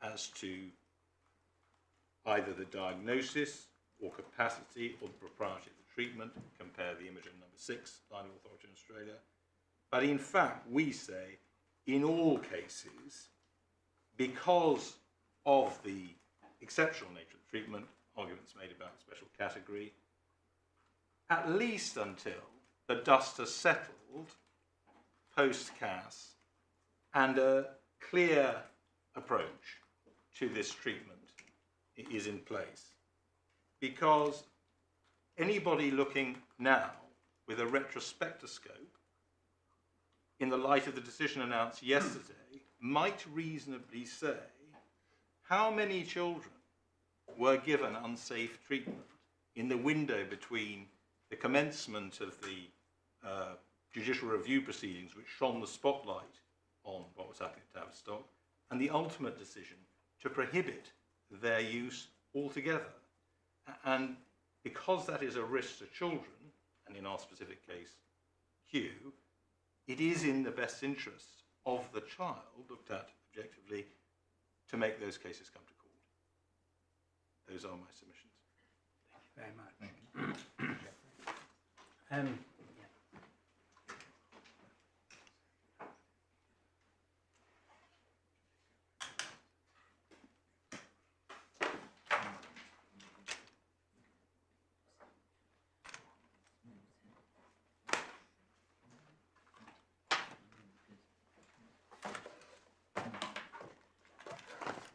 as to either the diagnosis or capacity or the propriety of the treatment, compare the image of number 6, line of authority in Australia. But in fact, we say, in all cases, because of the exceptional nature of the treatment, arguments made about special category, at least until the dust has settled post-CAS and a clear approach to this treatment is in place. Because anybody looking now with a retrospectoscope in the light of the decision announced yesterday might reasonably say how many children were given unsafe treatment in the window between the commencement of the judicial review proceedings, which shone the spotlight on what was happening at Tavistock, and the ultimate decision to prohibit their use altogether. And because that is a risk to children, and in our specific case, Hugh, it is in the best interest of the child, looked at objectively, to make those cases come to court. Those are my submissions. Thank you very much. Thank you.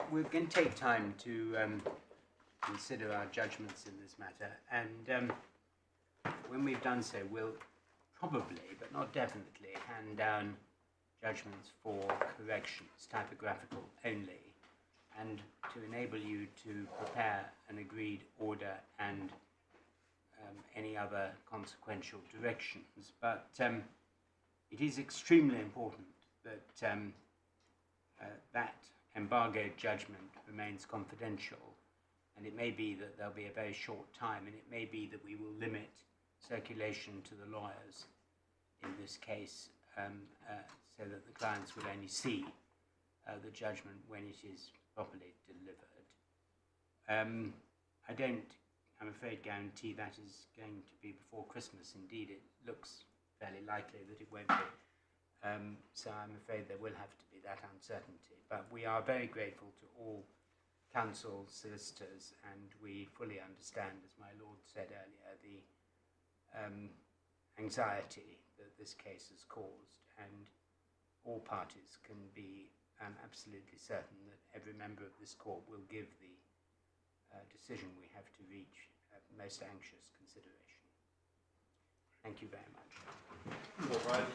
We're going to take time to consider our judgments in this matter, and when we've done so, we'll probably, but not definitely, hand down judgments for corrections, typographical only, and to enable you to prepare an agreed order and any other consequential directions. But it is extremely important that that embargoed judgment remains confidential, and it may be that there'll be a very short time, and it may be that we will limit circulation to the lawyers in this case, so that the clients will only see the judgment when it is properly delivered. I don't, I'm afraid, guarantee that is going to be before Christmas. Indeed, it looks fairly likely that it won't be. So I'm afraid there will have to be that uncertainty. But we are very grateful to all counsel, solicitors, and we fully understand, as my lord said earlier, the anxiety that this case has caused, and all parties can be absolutely certain that every member of this court will give the decision we have to reach most anxious consideration. Thank you very much. All right,